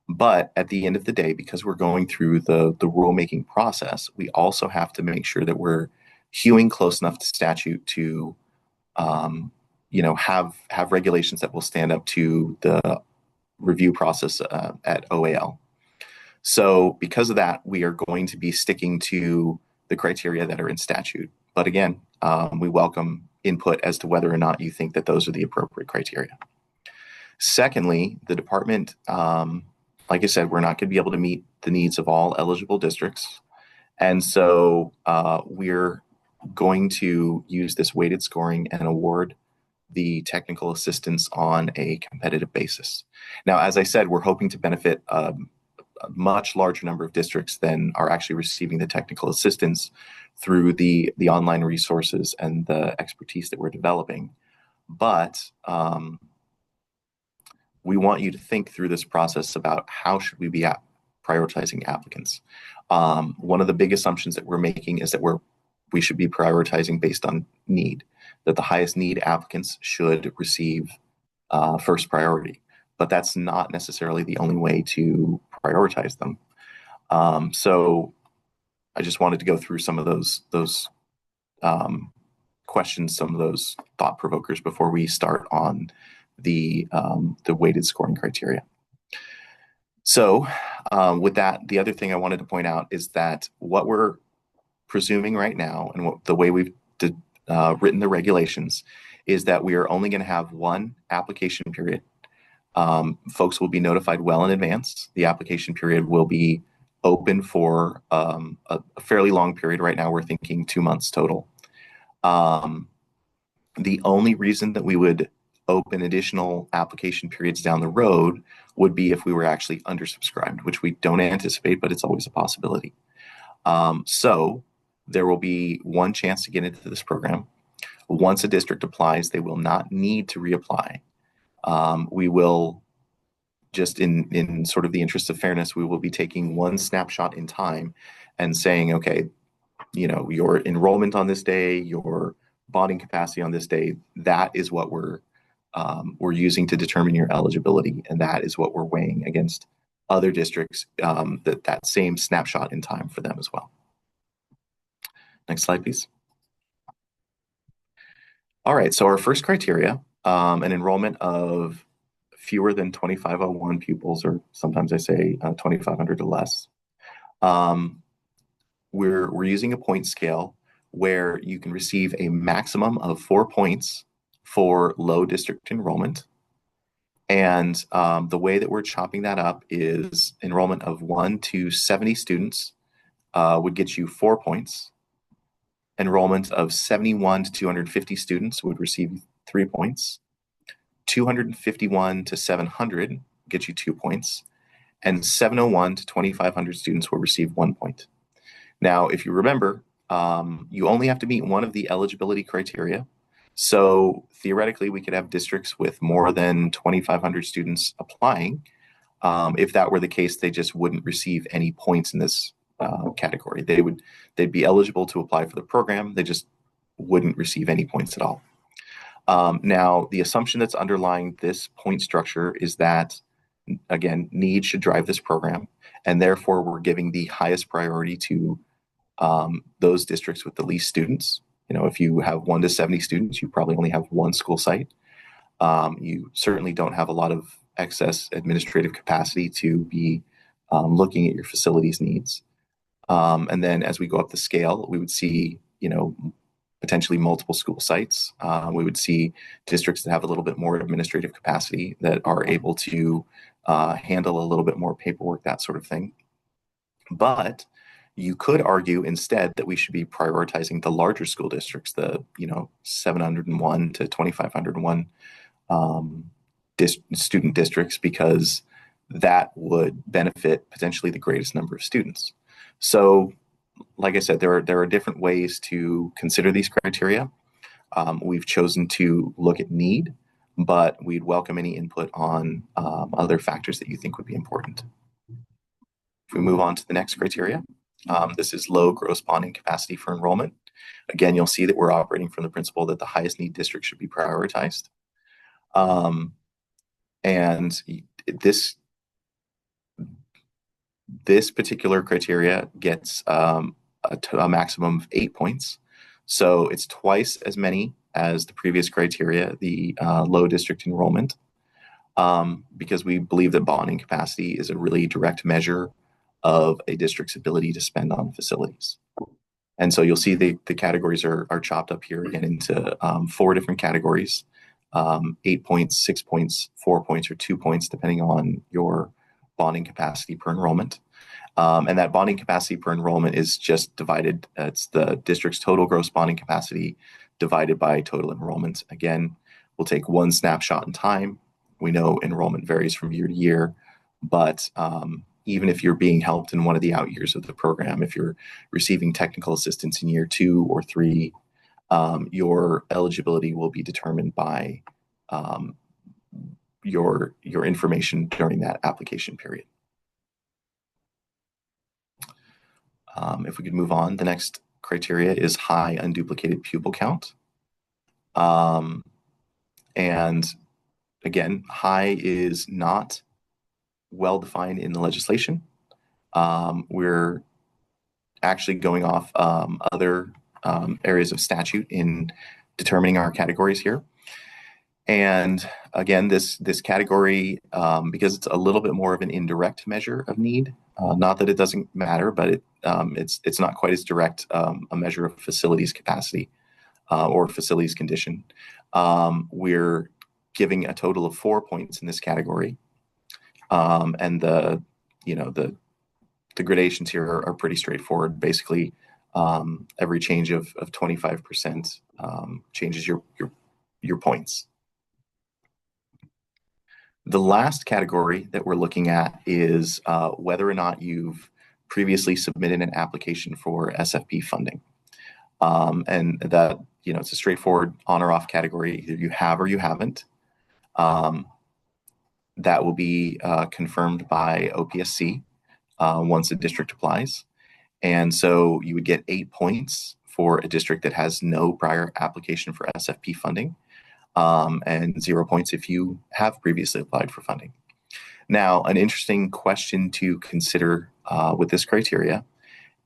But at the end of the day, because we're going through the rulemaking process, we also have to make sure that we're hewing close enough to statute to have regulations that will stand up to the review process at OAL. So because of that, we are going to be sticking to the criteria that are in statute. But again, we welcome input as to whether or not you think that those are the appropriate criteria. Secondly, the department, like I said, we're not going to be able to meet the needs of all eligible districts. And so we're going to use this weighted scoring and award the technical assistance on a competitive basis. Now, as I said, we're hoping to benefit a much larger number of districts than are actually receiving the technical assistance through the online resources and the expertise that we're developing. But we want you to think through this process about how should we be prioritizing applicants. One of the big assumptions that we're making is that we should be prioritizing based on need, that the highest need applicants should receive first priority. But that's not necessarily the only way to prioritize them. So I just wanted to go through some of those questions, some of those thought provokers before we start on the weighted scoring criteria. So with that, the other thing I wanted to point out is that what we're presuming right now and the way we've written the regulations is that we are only going to have one application period. Folks will be notified well in advance. The application period will be open for a fairly long period. Right now, we're thinking 2 months total. The only reason that we would open additional application periods down the road would be if we were actually undersubscribed, which we don't anticipate, but it's always a possibility. So there will be one chance to get into this program. Once a district applies, they will not need to reapply. We will, just in sort of the interest of fairness, we will be taking one snapshot in time and saying, okay, your enrollment on this day, your bonding capacity on this day, that is what we're using to determine your eligibility, and that is what we're weighing against other districts, that same snapshot in time for them as well. Next slide, please. All right, so our first criteria, an enrollment of fewer than 2501 pupils, or sometimes I say 2,500 or less. We're using a point scale where you can receive a maximum of 4 points for low district enrollment. And the way that we're chopping that up is enrollment of 1 to 70 students would get you 4 points. Enrollment of 71 to 250 students would receive 3 points. 251 to 700 get you 2 points. And 701 to 2,500 students will receive 1 point. Now, if you remember, you only have to meet one of the eligibility criteria. So theoretically, we could have districts with more than 2,500 students applying. If that were the case, they just wouldn't receive any points in this category. They'd be eligible to apply for the program. They just wouldn't receive any points at all. Now, the assumption that's underlying this point structure is that, again, need should drive this program, and therefore we're giving the highest priority to those districts with the least students. If you have 1 to 70 students, you probably only have one school site. You certainly don't have a lot of excess administrative capacity to be looking at your facilities needs. And then as we go up the scale, we would see, potentially multiple school sites. We would see districts that have a little bit more administrative capacity that are able to handle a little bit more paperwork, that sort of thing. But you could argue instead that we should be prioritizing the larger school districts, the 701 to 2501 student districts, because that would benefit potentially the greatest number of students. So, like I said, there are different ways to consider these criteria. We've chosen to look at need, but we'd welcome any input on other factors that you think would be important. If we move on to the next criteria, this is low gross bonding capacity for enrollment. Again, you'll see that we're operating from the principle that the highest need district should be prioritized. And this particular criteria gets a maximum of 8 points. So it's twice as many as the previous criteria, the low district enrollment, because we believe that bonding capacity is a really direct measure of a district's ability to spend on facilities. And so you'll see the categories are chopped up here again into 4 different categories, 8 points, 6 points, 4 points, or 2 points, depending on your bonding capacity per enrollment. And that bonding capacity per enrollment is just divided. It's the district's total gross bonding capacity divided by total enrollment. Again, we'll take one snapshot in time. We know enrollment varies from year to year, but even if you're being helped in one of the out years of the program, if you're receiving technical assistance in year 2 or 3, your eligibility will be determined by your information during that application period. If we could move on, the next criteria is high unduplicated pupil count. And again, high is not well defined in the legislation. We're actually going off other areas of statute in determining our categories here. And again, this category, because it's a little bit more of an indirect measure of need, not that it doesn't matter, but it's not quite as direct a measure of facilities capacity or facilities condition. We're giving a total of 4 points in this category, and the gradations here are pretty straightforward. Basically, every change of 25% changes your points. The last category that we're looking at is whether or not you've previously submitted an application for SFP funding. And that, it's a straightforward on or off category. Either you have or you haven't. That will be confirmed by OPSC once a district applies. And so you would get 8 points for a district that has no prior application for SFP funding. And 0 points if you have previously applied for funding. Now, an interesting question to consider with this criteria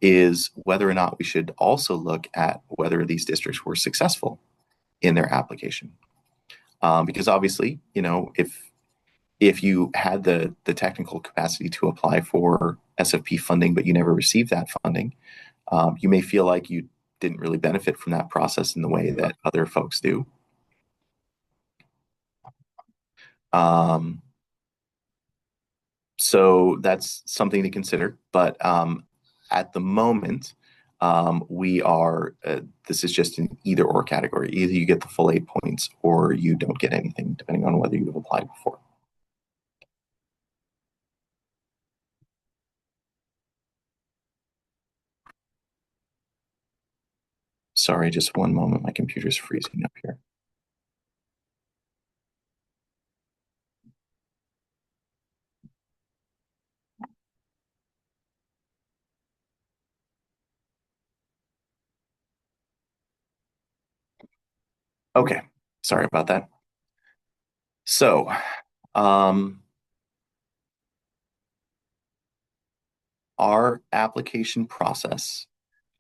is whether or not we should also look at whether these districts were successful in their application. Because obviously, if you had the technical capacity to apply for SFP funding, but you never received that funding, you may feel like you didn't really benefit from that process in the way that other folks do. So that's something to consider. But at the moment, this is just an either or category. Either you get the full 8 points or you don't get anything, depending on whether you've applied before. Sorry, just one moment. My computer's freezing up here. Okay, sorry about that. So, our application process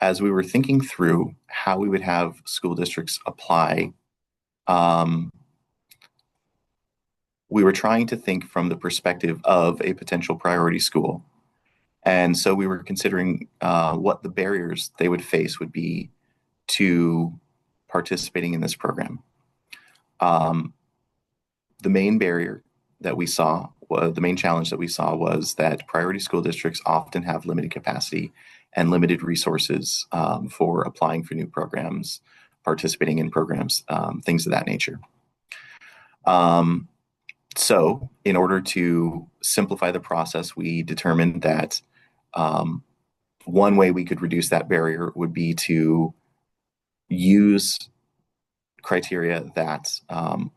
as we were thinking through how we would have school districts apply, we were trying to think from the perspective of a potential priority school. And so we were considering what the barriers they would face would be to participating in this program. The main barrier that we saw, the main challenge that we saw was that priority school districts often have limited capacity and limited resources for applying for new programs, participating in programs, things of that nature. So in order to simplify the process, we determined that one way we could reduce that barrier would be to use criteria that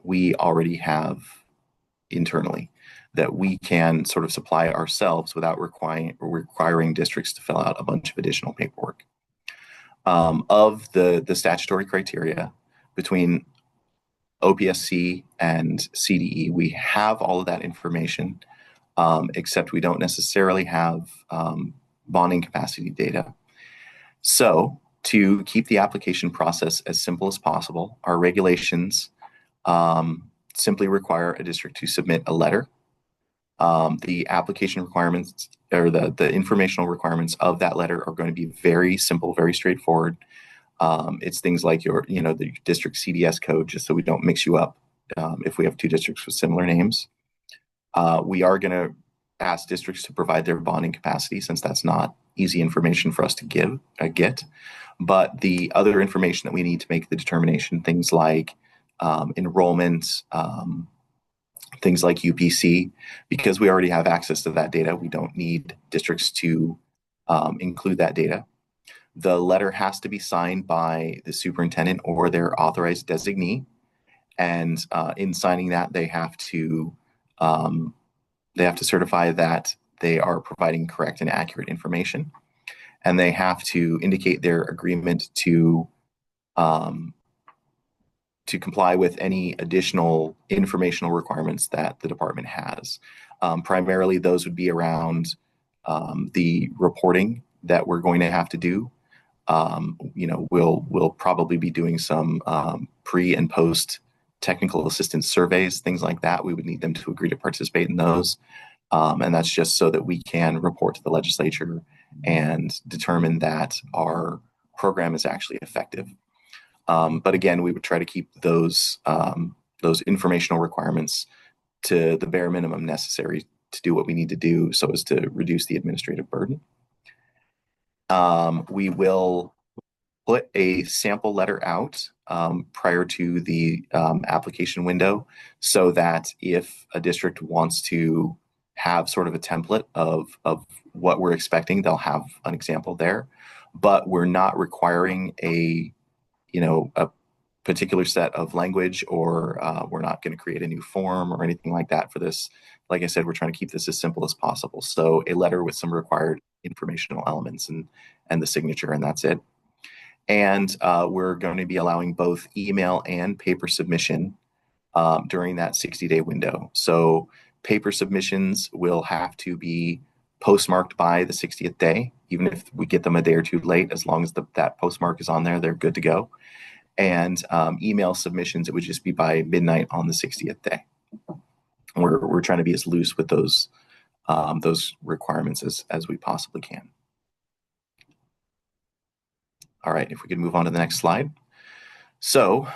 we already have internally, that we can sort of supply ourselves without requiring districts to fill out a bunch of additional paperwork. Of the statutory criteria between OPSC and CDE, we have all of that information, except we don't necessarily have bonding capacity data. So to keep the application process as simple as possible, our regulations simply require a district to submit a letter. The application requirements or the informational requirements of that letter are going to be very simple, very straightforward. It's things like the district CDS code, just so we don't mix you up if we have two districts with similar names. We are going to ask districts to provide their bonding capacity, since that's not easy information for us to get. But the other information that we need to make the determination, things like enrollment, things like UPC, because we already have access to that data, we don't need districts to include that data. The letter has to be signed by the superintendent or their authorized designee, and in signing that, they have to certify that they are providing correct and accurate information, and they have to indicate their agreement to comply with any additional informational requirements that the department has. Primarily, those would be around the reporting that we're going to have to do. We'll probably be doing some pre and post technical assistance surveys, things like that. We would need them to agree to participate in those. And that's just so that we can report to the legislature and determine that our program is actually effective. But again, we would try to keep those informational requirements to the bare minimum necessary to do what we need to do so as to reduce the administrative burden. We will put a sample letter out prior to the application window, so that if a district wants to have sort of a template of what we're expecting, they'll have an example there. But we're not requiring a particular set of language, or we're not going to create a new form or anything like that for this. Like I said, we're trying to keep this as simple as possible. So a letter with some required informational elements and the signature, and that's it. And we're going to be allowing both email and paper submission during that 60-day window. So paper submissions will have to be postmarked by the 60th day, even if we get them a day or two late. As long as that postmark is on there, they're good to go. And email submissions, it would just be by midnight on the 60th day. We're trying to be as loose with those requirements as we possibly can. All right, if we could move on to the next slide. So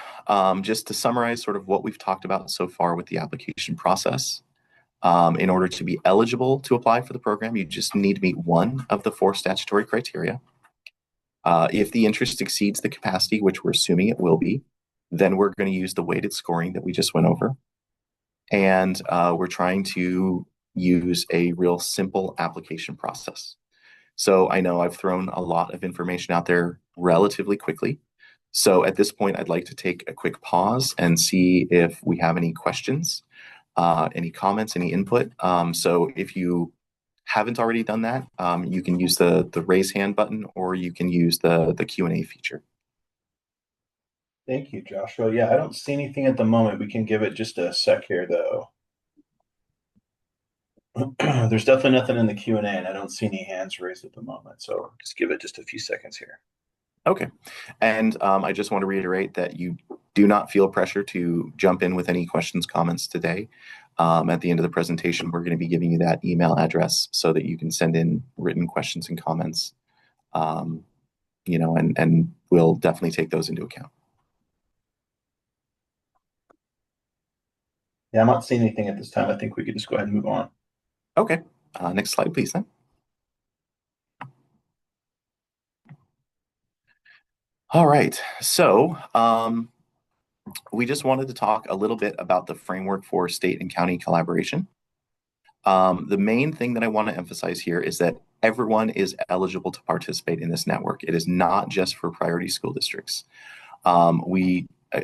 just to summarize sort of what we've talked about so far with the application process, in order to be eligible to apply for the program, you just need to meet one of the 4 statutory criteria. If the interest exceeds the capacity, which we're assuming it will be, then we're going to use the weighted scoring that we just went over. And we're trying to use a real simple application process. So I know I've thrown a lot of information out there relatively quickly. So at this point, I'd like to take a quick pause and see if we have any questions, any comments, any input. So if you haven't already done that, you can use the raise hand button, or you can use the Q&A feature. Thank you, Joshua. Yeah, I don't see anything at the moment. We can give it just a sec here, though. There's definitely nothing in the Q&A, and I don't see any hands raised at the moment. So just give it just a few seconds here. Okay. And I just want to reiterate that you do not feel pressure to jump in with any questions, comments today. At the end of the presentation, we're going to be giving you that email address so that you can send in written questions and comments. And we'll definitely take those into account. Yeah, I'm not seeing anything at this time. I think we could just go ahead and move on. Okay. Next slide, please, then. All right. So we just wanted to talk a little bit about the framework for state and county collaboration. The main thing that I want to emphasize here is that everyone is eligible to participate in this network. It is not just for priority school districts.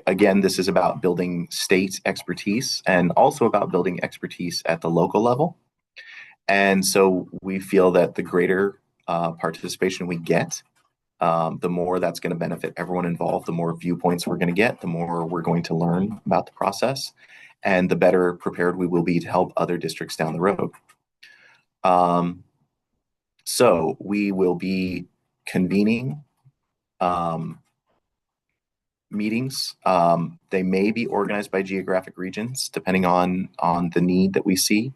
Again, this is about building state expertise and also about building expertise at the local level. And so we feel that the greater participation we get, the more that's going to benefit everyone involved, the more viewpoints we're going to get, the more we're going to learn about the process, and the better prepared we will be to help other districts down the road. So we will be convening meetings. They may be organized by geographic regions, depending on the need that we see.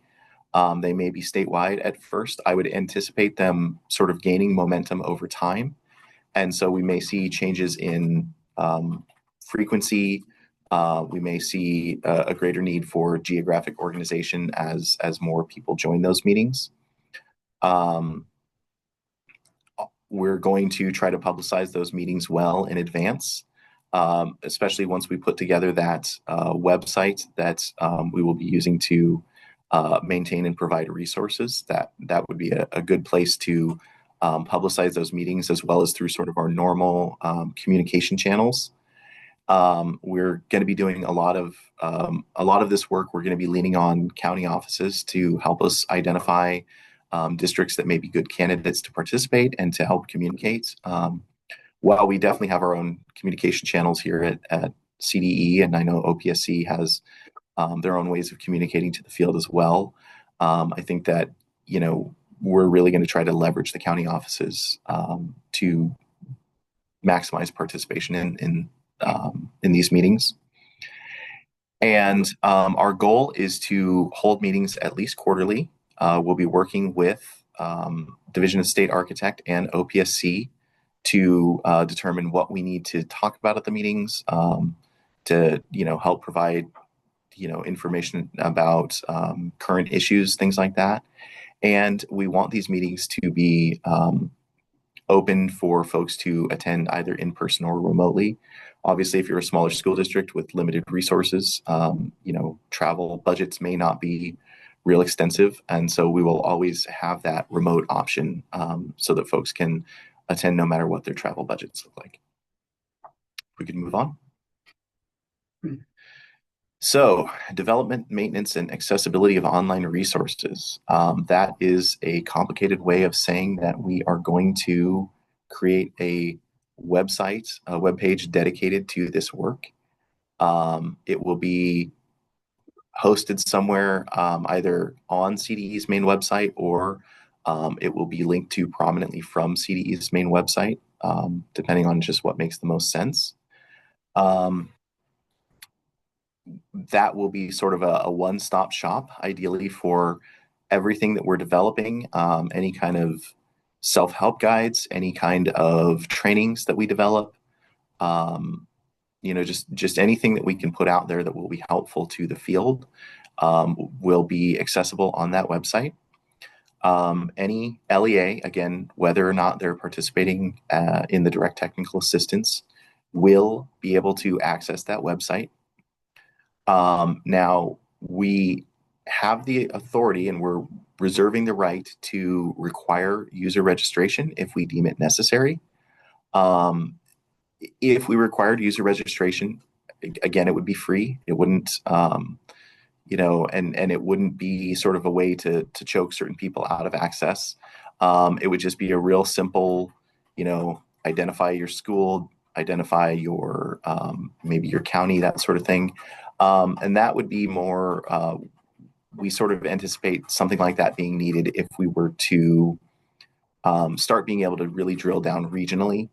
They may be statewide at first. I would anticipate them sort of gaining momentum over time. And so we may see changes in frequency. We may see a greater need for geographic organization as more people join those meetings. We're going to try to publicize those meetings well in advance, especially once we put together that website that we will be using to maintain and provide resources. That would be a good place to publicize those meetings, as well as through sort of our normal communication channels. We're going to be doing a lot of this work. We're going to be leaning on county offices to help us identify districts that may be good candidates to participate and to help communicate. While we definitely have our own communication channels here at CDE, and I know OPSC has their own ways of communicating to the field as well, I think that, we're really going to try to leverage the county offices to maximize participation in these meetings. And our goal is to hold meetings at least quarterly. We'll be working with Division of State Architect and OPSC to determine what we need to talk about at the meetings, to help provide information about current issues, things like that. And we want these meetings to be open for folks to attend either in person or remotely. Obviously, if you're a smaller school district with limited resources, travel budgets may not be real extensive. And so we will always have that remote option so that folks can attend no matter what their travel budgets look like. We can move on. So development, maintenance, and accessibility of online resources. That is a complicated way of saying that we are going to create a website, a webpage dedicated to this work. It will be hosted somewhere either on CDE's main website, or it will be linked to prominently from CDE's main website, depending on just what makes the most sense. That will be sort of a one-stop shop, ideally, for everything that we're developing, any kind of self-help guides, any kind of trainings that we develop, just anything that we can put out there that will be helpful to the field will be accessible on that website. Any LEA, again, whether or not they're participating in the direct technical assistance, will be able to access that website. Now, we have the authority and we're reserving the right to require user registration if we deem it necessary. If we required user registration, again, it would be free. It wouldn't, and it wouldn't be sort of a way to choke certain people out of access. It would just be a real simple, identify your school, identify your maybe your county, that sort of thing. And that would be more, we sort of anticipate something like that being needed if we were to start being able to really drill down regionally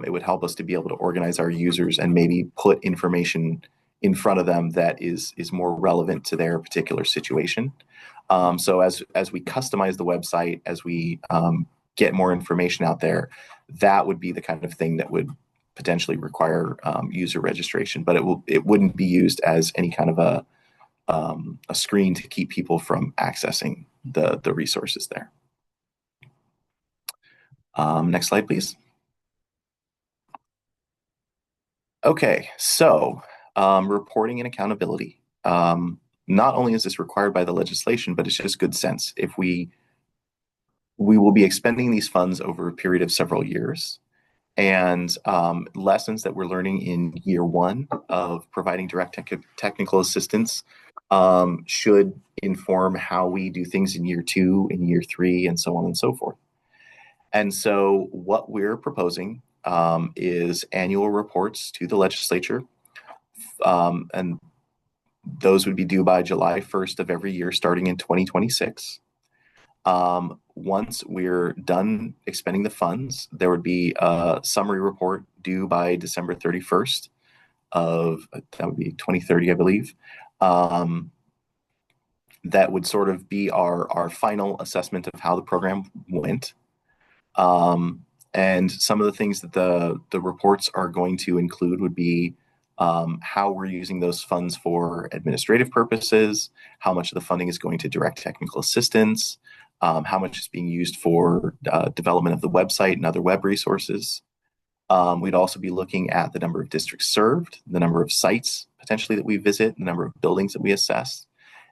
It would help us to be able to organize our users and maybe put information in front of them that is more relevant to their particular situation. So as we customize the website, as we get more information out there, that would be the kind of thing that would potentially require user registration, but it wouldn't be used as any kind of a screen to keep people from accessing the resources there. Next slide, please. Okay, so reporting and accountability. Not only is this required by the legislation, but it's just good sense. If we will be expending these funds over a period of several years, and lessons that we're learning in year one of providing direct technical assistance should inform how we do things in year two, in year three, and so on and so forth. And so what we're proposing is annual reports to the legislature, and those would be due by July 1st of every year, starting in 2026. Once we're done expending the funds, there would be a summary report due by December 31st of, that would be 2030, I believe. That would sort of be our final assessment of how the program went. And some of the things that the reports are going to include would be how we're using those funds for administrative purposes, how much of the funding is going to direct technical assistance, how much is being used for development of the website and other web resources. We'd also be looking at the number of districts served, the number of sites potentially that we visit, the number of buildings that we assess.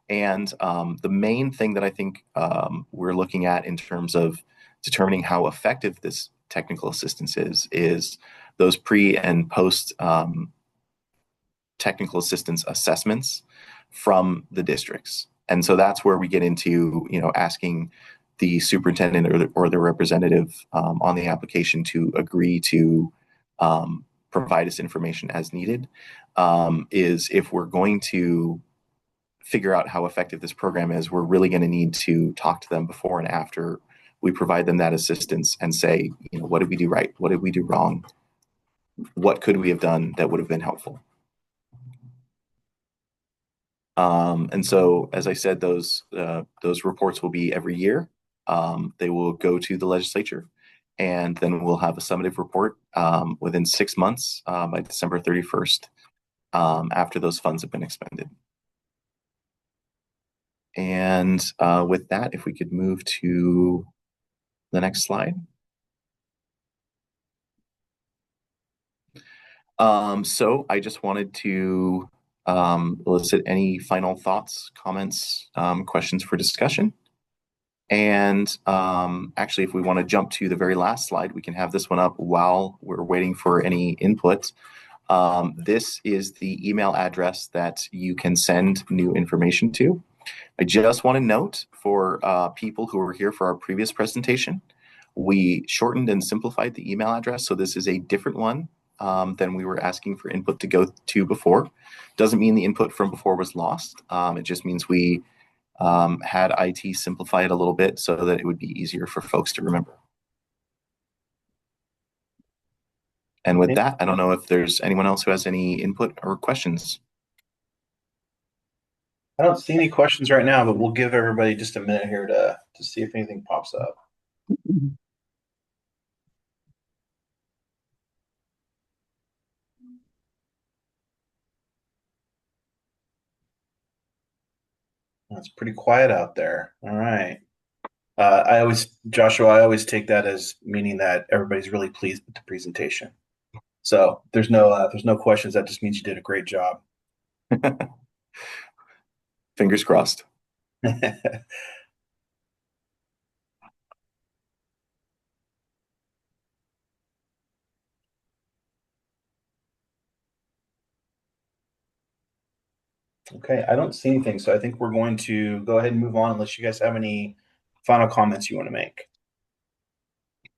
And the main thing that I think we're looking at in terms of determining how effective this technical assistance is those pre and post technical assistance assessments from the districts. And so that's where we get into, asking the superintendent or the representative on the application to agree to provide us information as needed. Is if we're going to figure out how effective this program is, we're really going to need to talk to them before and after we provide them that assistance and say, what did we do right? What did we do wrong? What could we have done that would have been helpful? And so, as I said, those reports will be every year. They will go to the legislature, and then we'll have a summative report within 6 months by December 31st after those funds have been expended. And with that, if we could move to the next slide. So I just wanted to elicit any final thoughts, comments, questions for discussion. And actually, if we want to jump to the very last slide, we can have this one up while we're waiting for any input. This is the email address that you can send new information to. I just want to note for people who were here for our previous presentation, we shortened and simplified the email address. So this is a different one than we were asking for input to go to before. Doesn't mean the input from before was lost. It just means we had IT simplify it a little bit so that it would be easier for folks to remember. And with that, I don't know if there's anyone else who has any input or questions. I don't see any questions right now, but we'll give everybody just a minute here to see if anything pops up. It's pretty quiet out there. All right. Joshua, I always take that as meaning that everybody's really pleased with the presentation. So there's no questions. That just means you did a great job. Fingers crossed. Okay, I don't see anything, so I think we're going to go ahead and move on unless you guys have any final comments you want to make.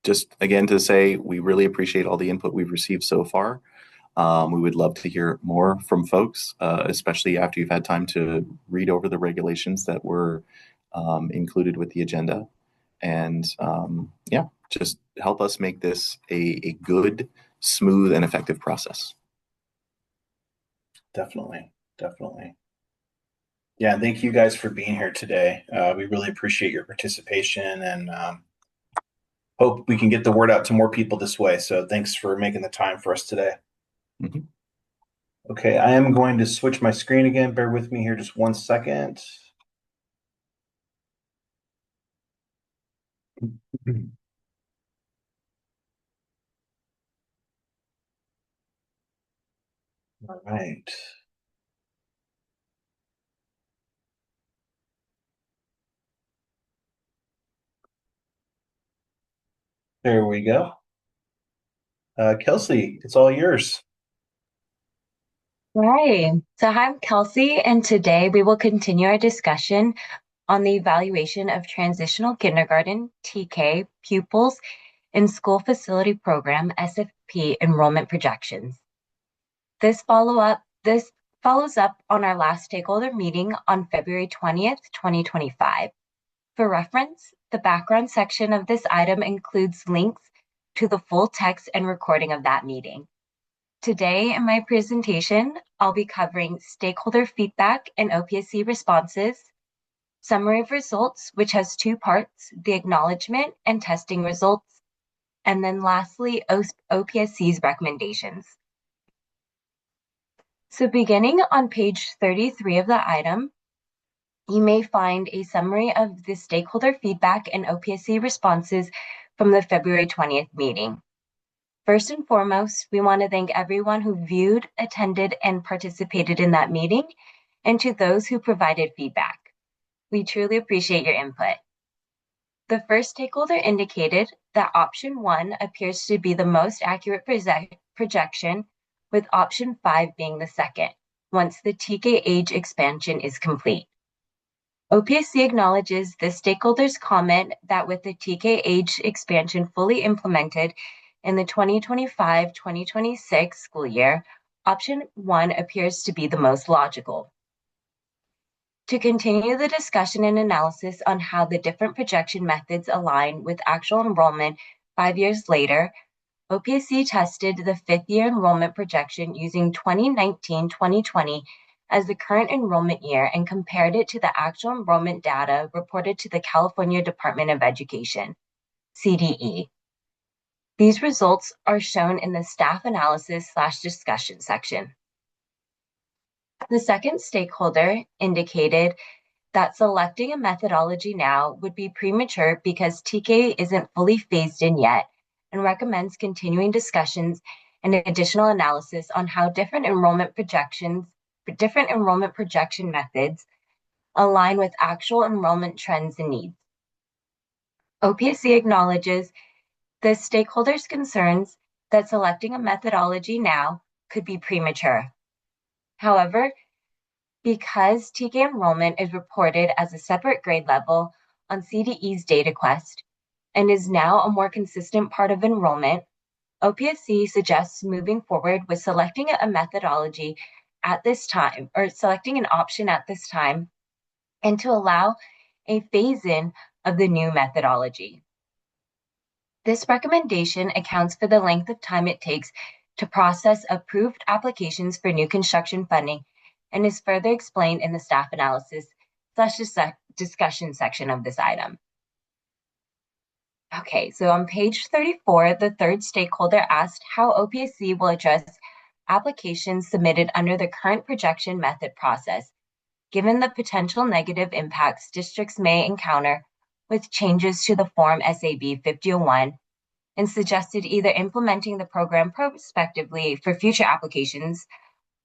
Just again to say we really appreciate all the input we've received so far. We would love to hear more from folks, especially after you've had time to read over the regulations that were included with the agenda. And yeah, just help us make this a good, smooth, and effective process. Definitely. Yeah, thank you guys for being here today. We really appreciate your participation and hope we can get the word out to more people this way. So thanks for making the time for us today. Mm-hmm. Okay, I am going to switch my screen again. Bear with me here just 1 second. All right. There we go. Kelsey, it's all yours. All right. So hi, I'm Kelsey, and today we will continue our discussion on the evaluation of transitional kindergarten, TK, pupils in school facility program, SFP enrollment projections. This follows up on our last stakeholder meeting on February 20th, 2025. For reference, the background section of this item includes links to the full text and recording of that meeting. Today in my presentation, I'll be covering stakeholder feedback and OPSC responses, summary of results, which has two parts, the acknowledgement and testing results, and then lastly, OPSC's recommendations. So beginning on page 33 of the item, you may find a summary of the stakeholder feedback and OPSC responses from the February 20th meeting. First and foremost, we want to thank everyone who viewed, attended, and participated in that meeting, and to those who provided feedback. We truly appreciate your input. The first stakeholder indicated that option 1 appears to be the most accurate projection, with option 5 being the second, once the TK age expansion is complete. OPSC acknowledges the stakeholder's comment that with the TK age expansion fully implemented in the 2025-2026 school year, option 1 appears to be the most logical. To continue the discussion and analysis on how the different projection methods align with actual enrollment 5 years later, OPSC tested the 5th year enrollment projection using 2019-2020 as the current enrollment year and compared it to the actual enrollment data reported to the California Department of Education, CDE. These results are shown in the staff analysis/discussion section. The second stakeholder indicated that selecting a methodology now would be premature because TK isn't fully phased in yet and recommends continuing discussions and additional analysis on how different enrollment projection methods align with actual enrollment trends and needs. OPSC acknowledges the stakeholders' concerns that selecting a methodology now could be premature. However, because TK enrollment is reported as a separate grade level on CDE's data quest and is now a more consistent part of enrollment, OPSC suggests moving forward with selecting a methodology at this time, or selecting an option at this time, and to allow a phase-in of the new methodology. This recommendation accounts for the length of time it takes to process approved applications for new construction funding and is further explained in the staff analysis/discussion section of this item. Okay, so on page 34, the third stakeholder asked how OPSC will address applications submitted under the current projection method process, given the potential negative impacts districts may encounter with changes to the Form SAB 5001, and suggested either implementing the program prospectively for future applications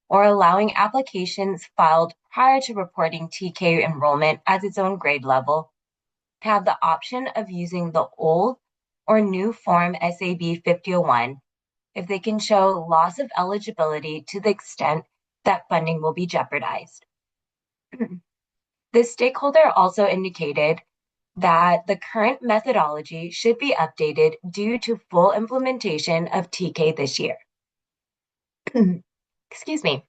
or allowing applications filed prior to reporting TK enrollment as its own grade level to have the option of using the old or new Form SAB 5001 if they can show loss of eligibility to the extent that funding will be jeopardized. This stakeholder also indicated that the current methodology should be updated due to full implementation of TK this year. Excuse me.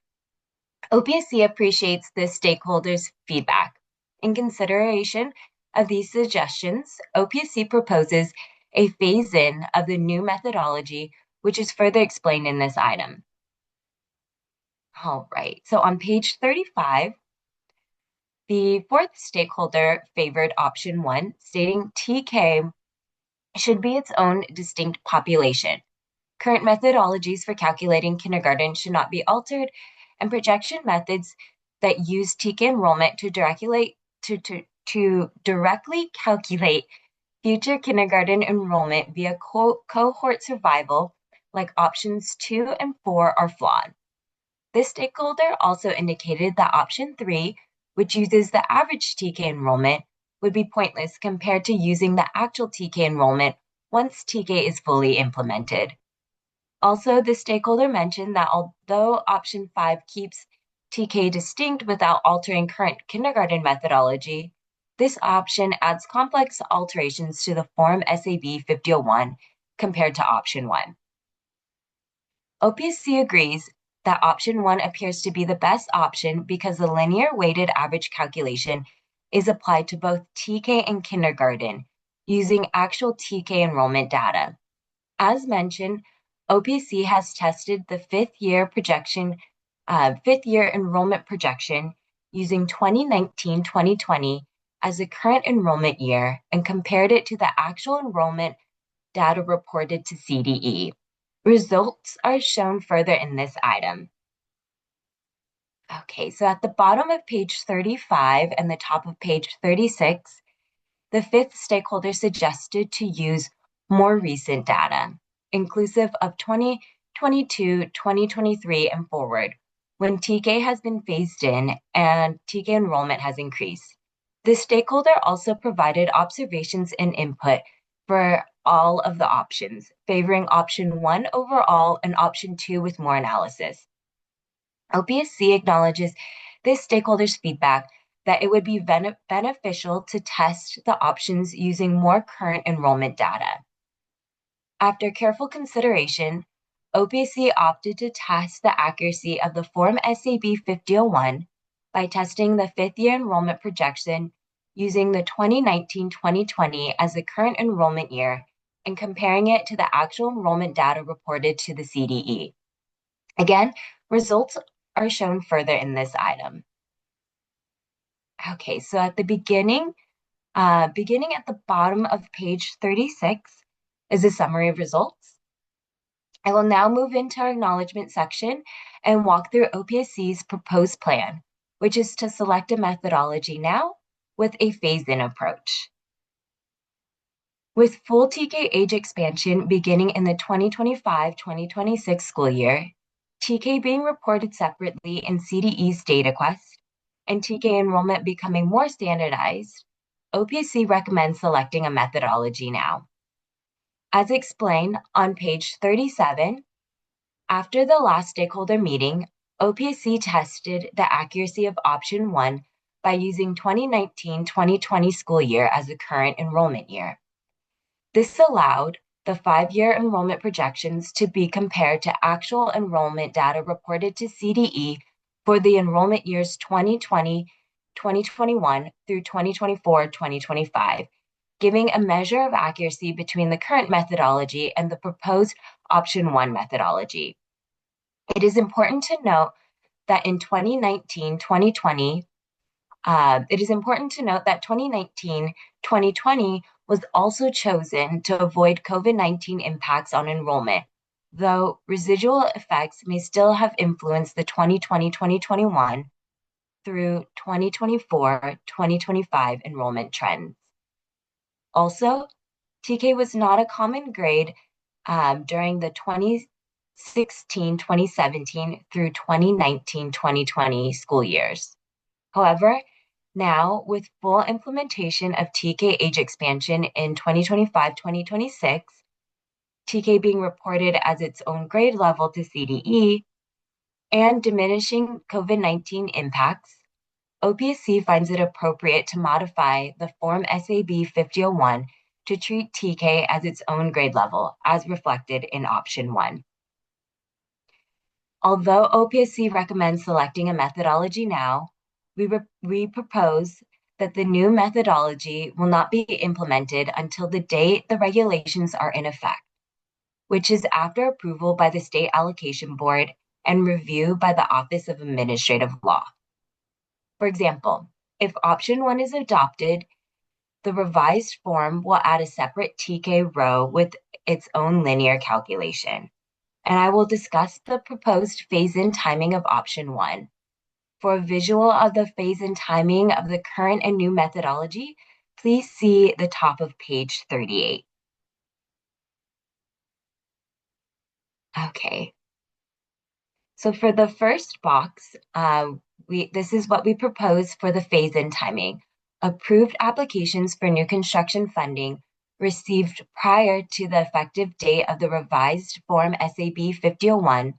OPSC appreciates the stakeholders' feedback. In consideration of these suggestions, OPSC proposes a phase-in of the new methodology, which is further explained in this item. All right, so on page 35, the fourth stakeholder favored option 1, stating TK should be its own distinct population. Current methodologies for calculating kindergarten should not be altered, and projection methods that use TK enrollment to directly calculate future kindergarten enrollment via cohort survival, like options 2 and 4, are flawed. This stakeholder also indicated that option 3, which uses the average TK enrollment, would be pointless compared to using the actual TK enrollment once TK is fully implemented. Also, the stakeholder mentioned that although option 5 keeps TK distinct without altering current kindergarten methodology, this option adds complex alterations to the Form SAB 5001 compared to option 1. OPSC agrees that option 1 appears to be the best option because the linear weighted average calculation is applied to both TK and kindergarten using actual TK enrollment data. As mentioned, OPSC has tested the fifth year enrollment projection using 2019-2020 as the current enrollment year and compared it to the actual enrollment data reported to CDE. Results are shown further in this item. Okay, so at the bottom of page 35 and the top of page 36, the fifth stakeholder suggested to use more recent data, inclusive of 2022, 2023, and forward, when TK has been phased in and TK enrollment has increased. The stakeholder also provided observations and input for all of the options, favoring option 1 overall and option 2 with more analysis. OPSC acknowledges this stakeholder's feedback that it would be beneficial to test the options using more current enrollment data. After careful consideration, OPSC opted to test the accuracy of the Form SAB 5001 by testing the fifth year enrollment projection using the 2019-2020 as the current enrollment year and comparing it to the actual enrollment data reported to the CDE. Again, results are shown further in this item. Okay, so at the beginning at the bottom of page 36 is a summary of results. I will now move into our acknowledgement section and walk through OPSC's proposed plan, which is to select a methodology now with a phase-in approach. With full TK age expansion beginning in the 2025-2026 school year, TK being reported separately in CDE's data quest, and TK enrollment becoming more standardized, OPSC recommends selecting a methodology now. As explained on page 37, after the last stakeholder meeting, OPSC tested the accuracy of option 1 by using 2019-2020 school year as the current enrollment year. This allowed the 5-year enrollment projections to be compared to actual enrollment data reported to CDE for the enrollment years 2020, 2021 through 2024-2025, giving a measure of accuracy between the current methodology and the proposed option 1 methodology. It is important to note that in 2019-2020, 2019-2020 was also chosen to avoid COVID-19 impacts on enrollment, though residual effects may still have influenced the 2020-2021 through 2024-2025 enrollment trends. Also, TK was not a common grade during the 2016-2017 through 2019-2020 school years. However, now, with full implementation of TK age expansion in 2025-2026, TK being reported as its own grade level to CDE, and diminishing COVID-19 impacts, OPSC finds it appropriate to modify the Form SAB 5001 to treat TK as its own grade level, as reflected in option 1. Although OPSC recommends selecting a methodology now, we propose that the new methodology will not be implemented until the date the regulations are in effect, which is after approval by the State Allocation Board and review by the Office of Administrative Law. For example, if option 1 is adopted, the revised form will add a separate TK row with its own linear calculation. And I will discuss the proposed phase-in timing of option 1. For a visual of the phase-in timing of the current and new methodology, please see the top of page 38. Okay. So for the first box, this is what we propose for the phase-in timing. Approved applications for new construction funding received prior to the effective date of the revised Form SAB 5001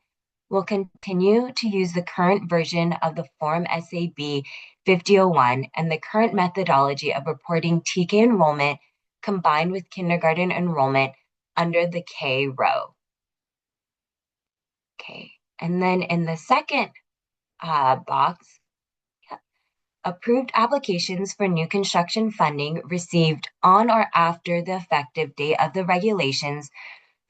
will continue to use the current version of the Form SAB 5001 and the current methodology of reporting TK enrollment combined with kindergarten enrollment under the K row. Okay, and then in the second box, approved applications for new construction funding received on or after the effective date of the regulations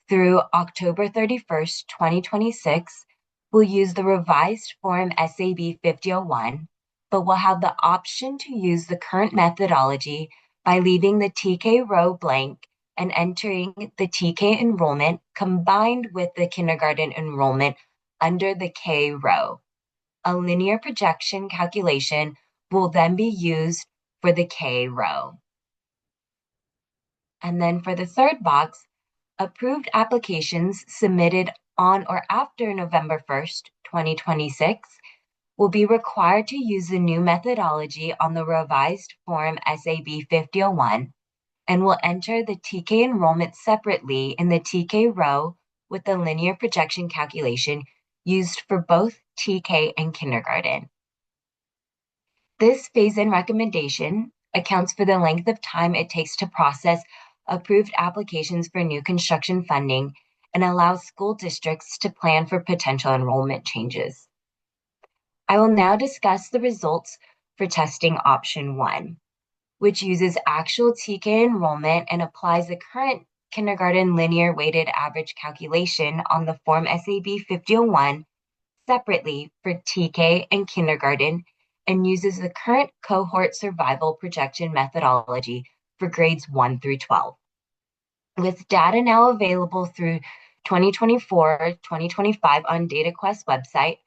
through October 31st, 2026 will use the revised Form SAB 5001, but will have the option to use the current methodology by leaving the TK row blank and entering the TK enrollment combined with the kindergarten enrollment under the K row. A linear projection calculation will then be used for the K row. And then for the third box, approved applications submitted on or after November 1st, 2026 will be required to use the new methodology on the revised Form SAB 5001 and will enter the TK enrollment separately in the TK row with the linear projection calculation used for both TK and kindergarten. This phase-in recommendation accounts for the length of time it takes to process approved applications for new construction funding and allows school districts to plan for potential enrollment changes. I will now discuss the results for testing option 1, which uses actual TK enrollment and applies the current kindergarten linear weighted average calculation on the Form SAB 5001 separately for TK and kindergarten and uses the current cohort survival projection methodology for grades 1 through 12. With data now available through 2024-2025 on DataQuest website,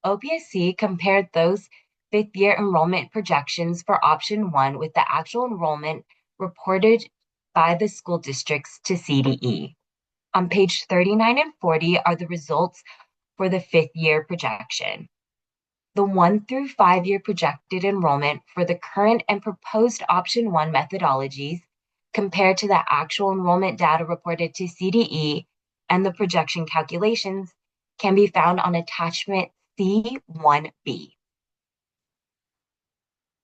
OPSC compared those fifth-year enrollment projections for option 1 with the actual enrollment reported by the school districts to CDE. On page 39 and 40 are the results for the fifth-year projection. The 1 through 5 year projected enrollment for the current and proposed option 1 methodologies compared to the actual enrollment data reported to CDE and the projection calculations can be found on attachment C1B.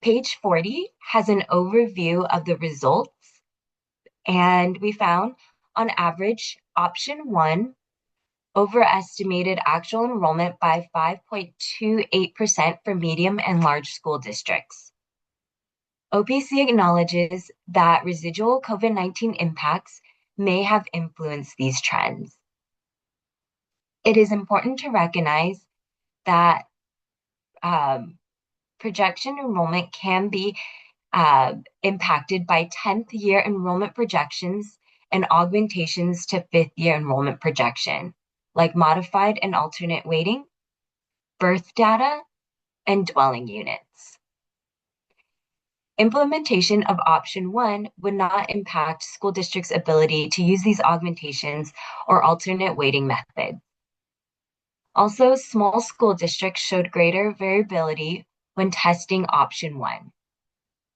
Page 40 has an overview of the results, and we found on average option 1 overestimated actual enrollment by 5.28% for medium and large school districts. OPC acknowledges that residual COVID-19 impacts may have influenced these trends. It is important to recognize that projection enrollment can be impacted by 10th year enrollment projections and augmentations to 5th year enrollment projection, like modified and alternate weighting, birth data, and dwelling units. Implementation of option 1 would not impact school districts' ability to use these augmentations or alternate weighting methods. Also, small school districts showed greater variability when testing option 1.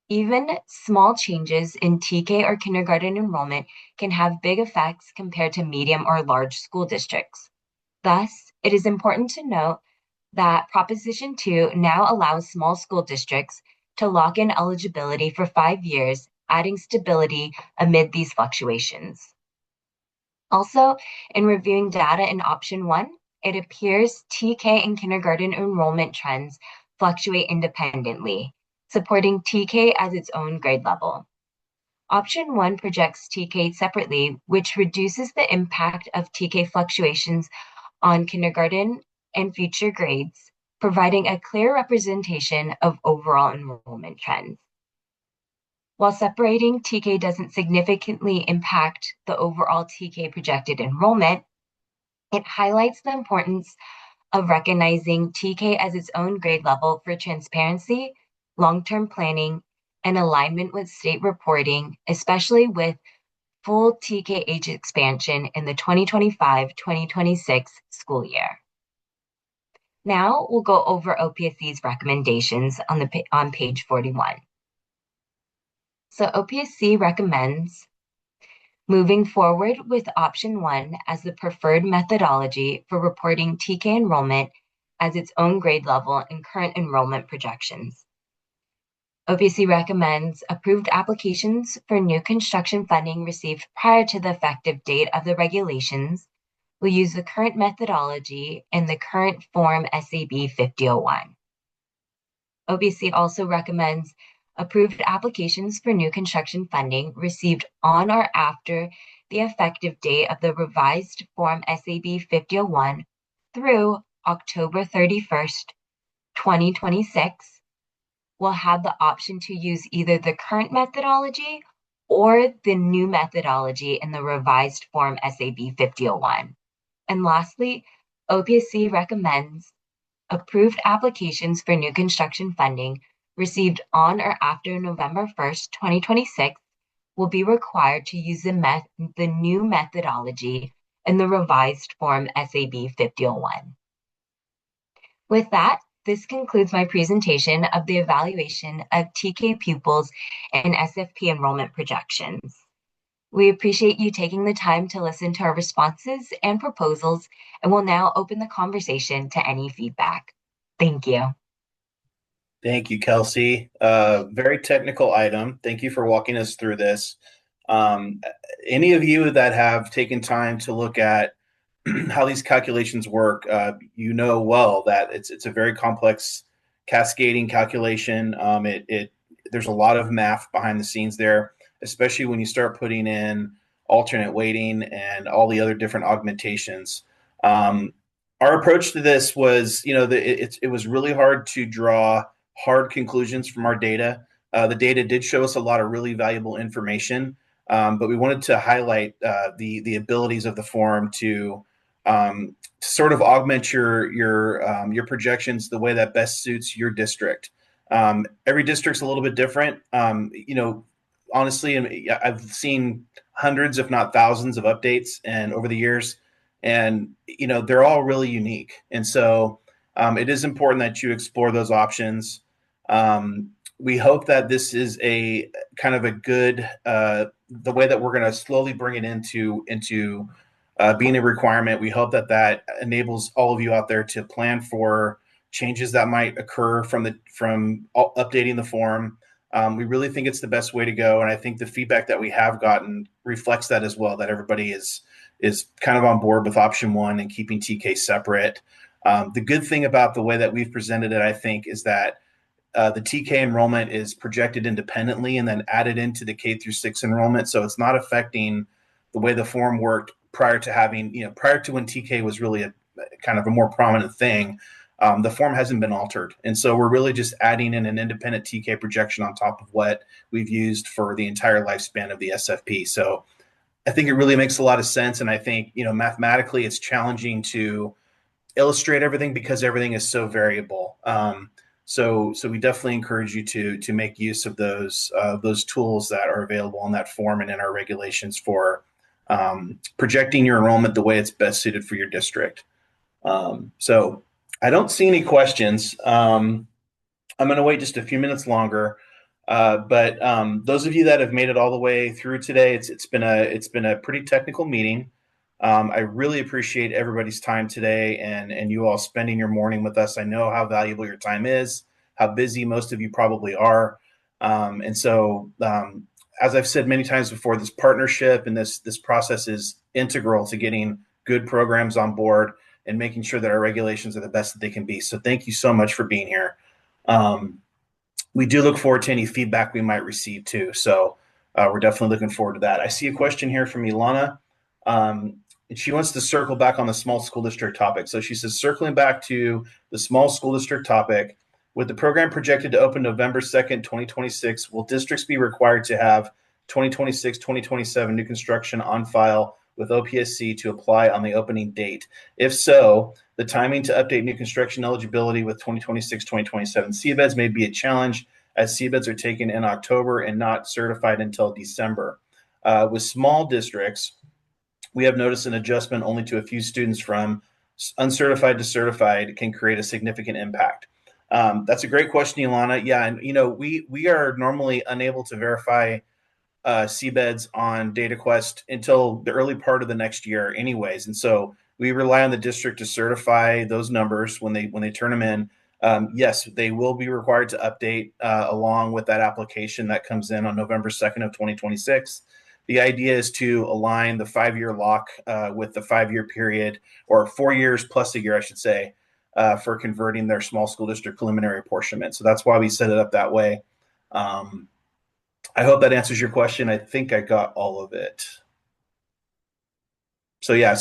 Even small changes in TK or kindergarten enrollment can have big effects compared to medium or large school districts. Thus, it is important to note that Proposition 2 now allows small school districts to lock in eligibility for 5 years, adding stability amid these fluctuations. Also, in reviewing data in option 1, it appears TK and kindergarten enrollment trends fluctuate independently, supporting TK as its own grade level. Option 1 projects TK separately, which reduces the impact of TK fluctuations on kindergarten and future grades, providing a clear representation of overall enrollment trends. While separating TK doesn't significantly impact the overall TK projected enrollment, it highlights the importance of recognizing TK as its own grade level for transparency, long-term planning, and alignment with state reporting, especially with full TK age expansion in the 2025-2026 school year. Now we'll go over OPSC's recommendations on page 41. So OPSC recommends moving forward with option 1 as the preferred methodology for reporting TK enrollment as its own grade level in current enrollment projections. OPSC recommends approved applications for new construction funding received prior to the effective date of the regulations will use the current methodology in the current Form SAB 5001. OPSC also recommends approved applications for new construction funding received on or after the effective date of the revised Form SAB 5001 through October 31st, 2026, will have the option to use either the current methodology or the new methodology in the revised Form SAB 5001. And lastly, OPSC recommends approved applications for new construction funding received on or after November 1st, 2026 will be required to use the new methodology in the revised Form SAB 5001. With that, this concludes my presentation of the evaluation of TK pupils and SFP enrollment projections. We appreciate you taking the time to listen to our responses and proposals, and will now open the conversation to any feedback. Thank you. Thank you, Kelsey. Very technical item. Thank you for walking us through this. Any of you that have taken time to look at how these calculations work, you know well that it's a very complex cascading calculation. There's a lot of math behind the scenes there, especially when you start putting in alternate weighting and all the other different augmentations. Our approach to this was, it was really hard to draw hard conclusions from our data. The data did show us a lot of really valuable information, but we wanted to highlight the abilities of the form to sort of augment your projections the way that best suits your district. Every district's a little bit different. Honestly, I've seen hundreds, if not thousands, of updates and over the years, and they're all really unique. And so it is important that you explore those options. We hope that this is a kind of a good the way that we're going to slowly bring it into being a requirement. We hope that enables all of you out there to plan for changes that might occur from updating the form. We really think it's the best way to go, and I think the feedback that we have gotten reflects that as well, that everybody is kind of on board with option 1 and keeping TK separate. The good thing about the way that we've presented it, I think, is that the TK enrollment is projected independently and then added into the K through 6 enrollment, so it's not affecting the way the form worked prior to when TK was really a kind of a more prominent thing. The form hasn't been altered. And so we're really just adding in an independent TK projection on top of what we've used for the entire lifespan of the SFP. So I think it really makes a lot of sense. And I think, mathematically it's challenging to illustrate everything because everything is so variable. So we definitely encourage you to make use of those tools that are available in that form and in our regulations for projecting your enrollment the way it's best suited for your district. So I don't see any questions. I'm going to wait just a few minutes longer. But those of you that have made it all the way through today, it's been a pretty technical meeting. I really appreciate everybody's time today and you all spending your morning with us. I know how valuable your time is, how busy most of you probably are. And so as I've said many times before, this partnership and this process is integral to getting good programs on board and making sure that our regulations are the best that they can be. So thank you so much for being here. we do look forward to any feedback we might receive too. So we're definitely looking forward to that. I see a question here from Ilana. And she wants to circle back on the small school district topic. So she says, circling back to the small school district topic, with the program projected to open November 2nd, 2026, will districts be required to have 2026, 2027 new construction on file with OPSC to apply on the opening date? If so, the timing to update new construction eligibility with 2026, 2027 CBEDs may be a challenge, as CBEDs are taken in October and not certified until December. With small districts, we have noticed an adjustment only to a few students from uncertified to certified can create a significant impact. That's a great question, Ilana. Yeah, and we are normally unable to verify CBEDs on DataQuest until the early part of the next year, anyways, and so we rely on the district to certify those numbers when they turn them in. Yes, they will be required to update along with that application that comes in on November 2nd of 2026. The idea is to align the 5-year lock with the 5-year period, or 4 years plus a year, I should say, for converting their small school district preliminary apportionment. So that's why we set it up that way. I hope that answers your question. I think I got all of it. So yeah,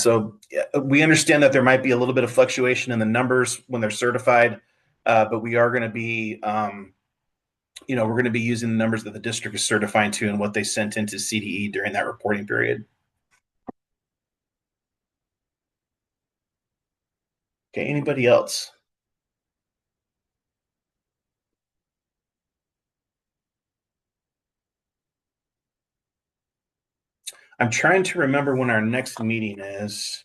we understand that there might be a little bit of fluctuation in the numbers when they're certified, but we are going to be we're going to be using the numbers that the district is certifying to and what they sent into CDE during that reporting period. Okay, anybody else? I'm trying to remember when our next meeting is.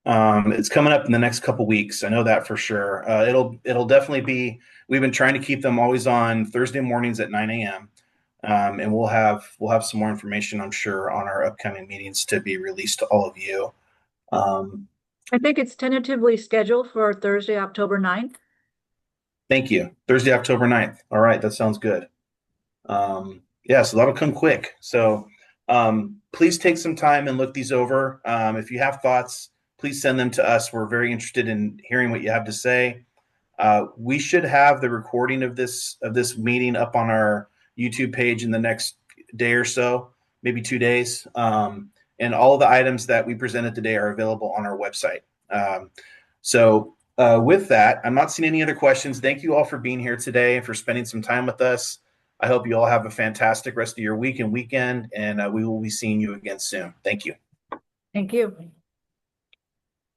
It's coming up in the next couple weeks. I know that for sure. It'll definitely be. We've been trying to keep them always on Thursday mornings at 9 a.m. And we'll have some more information, I'm sure, on our upcoming meetings to be released to all of you. I think it's tentatively scheduled for Thursday, October 9th. Thank you. Thursday, October 9th. All right, that sounds good. Yeah, so that'll come quick. So please take some time and look these over. If you have thoughts, please send them to us. We're very interested in hearing what you have to say. We should have the recording of this meeting up on our YouTube page in the next day or so, maybe 2 days. And all of the items that we presented today are available on our website. With that, I'm not seeing any other questions. Thank you all for being here today and for spending some time with us. I hope you all have a fantastic rest of your week and weekend, and we will be seeing you again soon. Thank you. Thank you.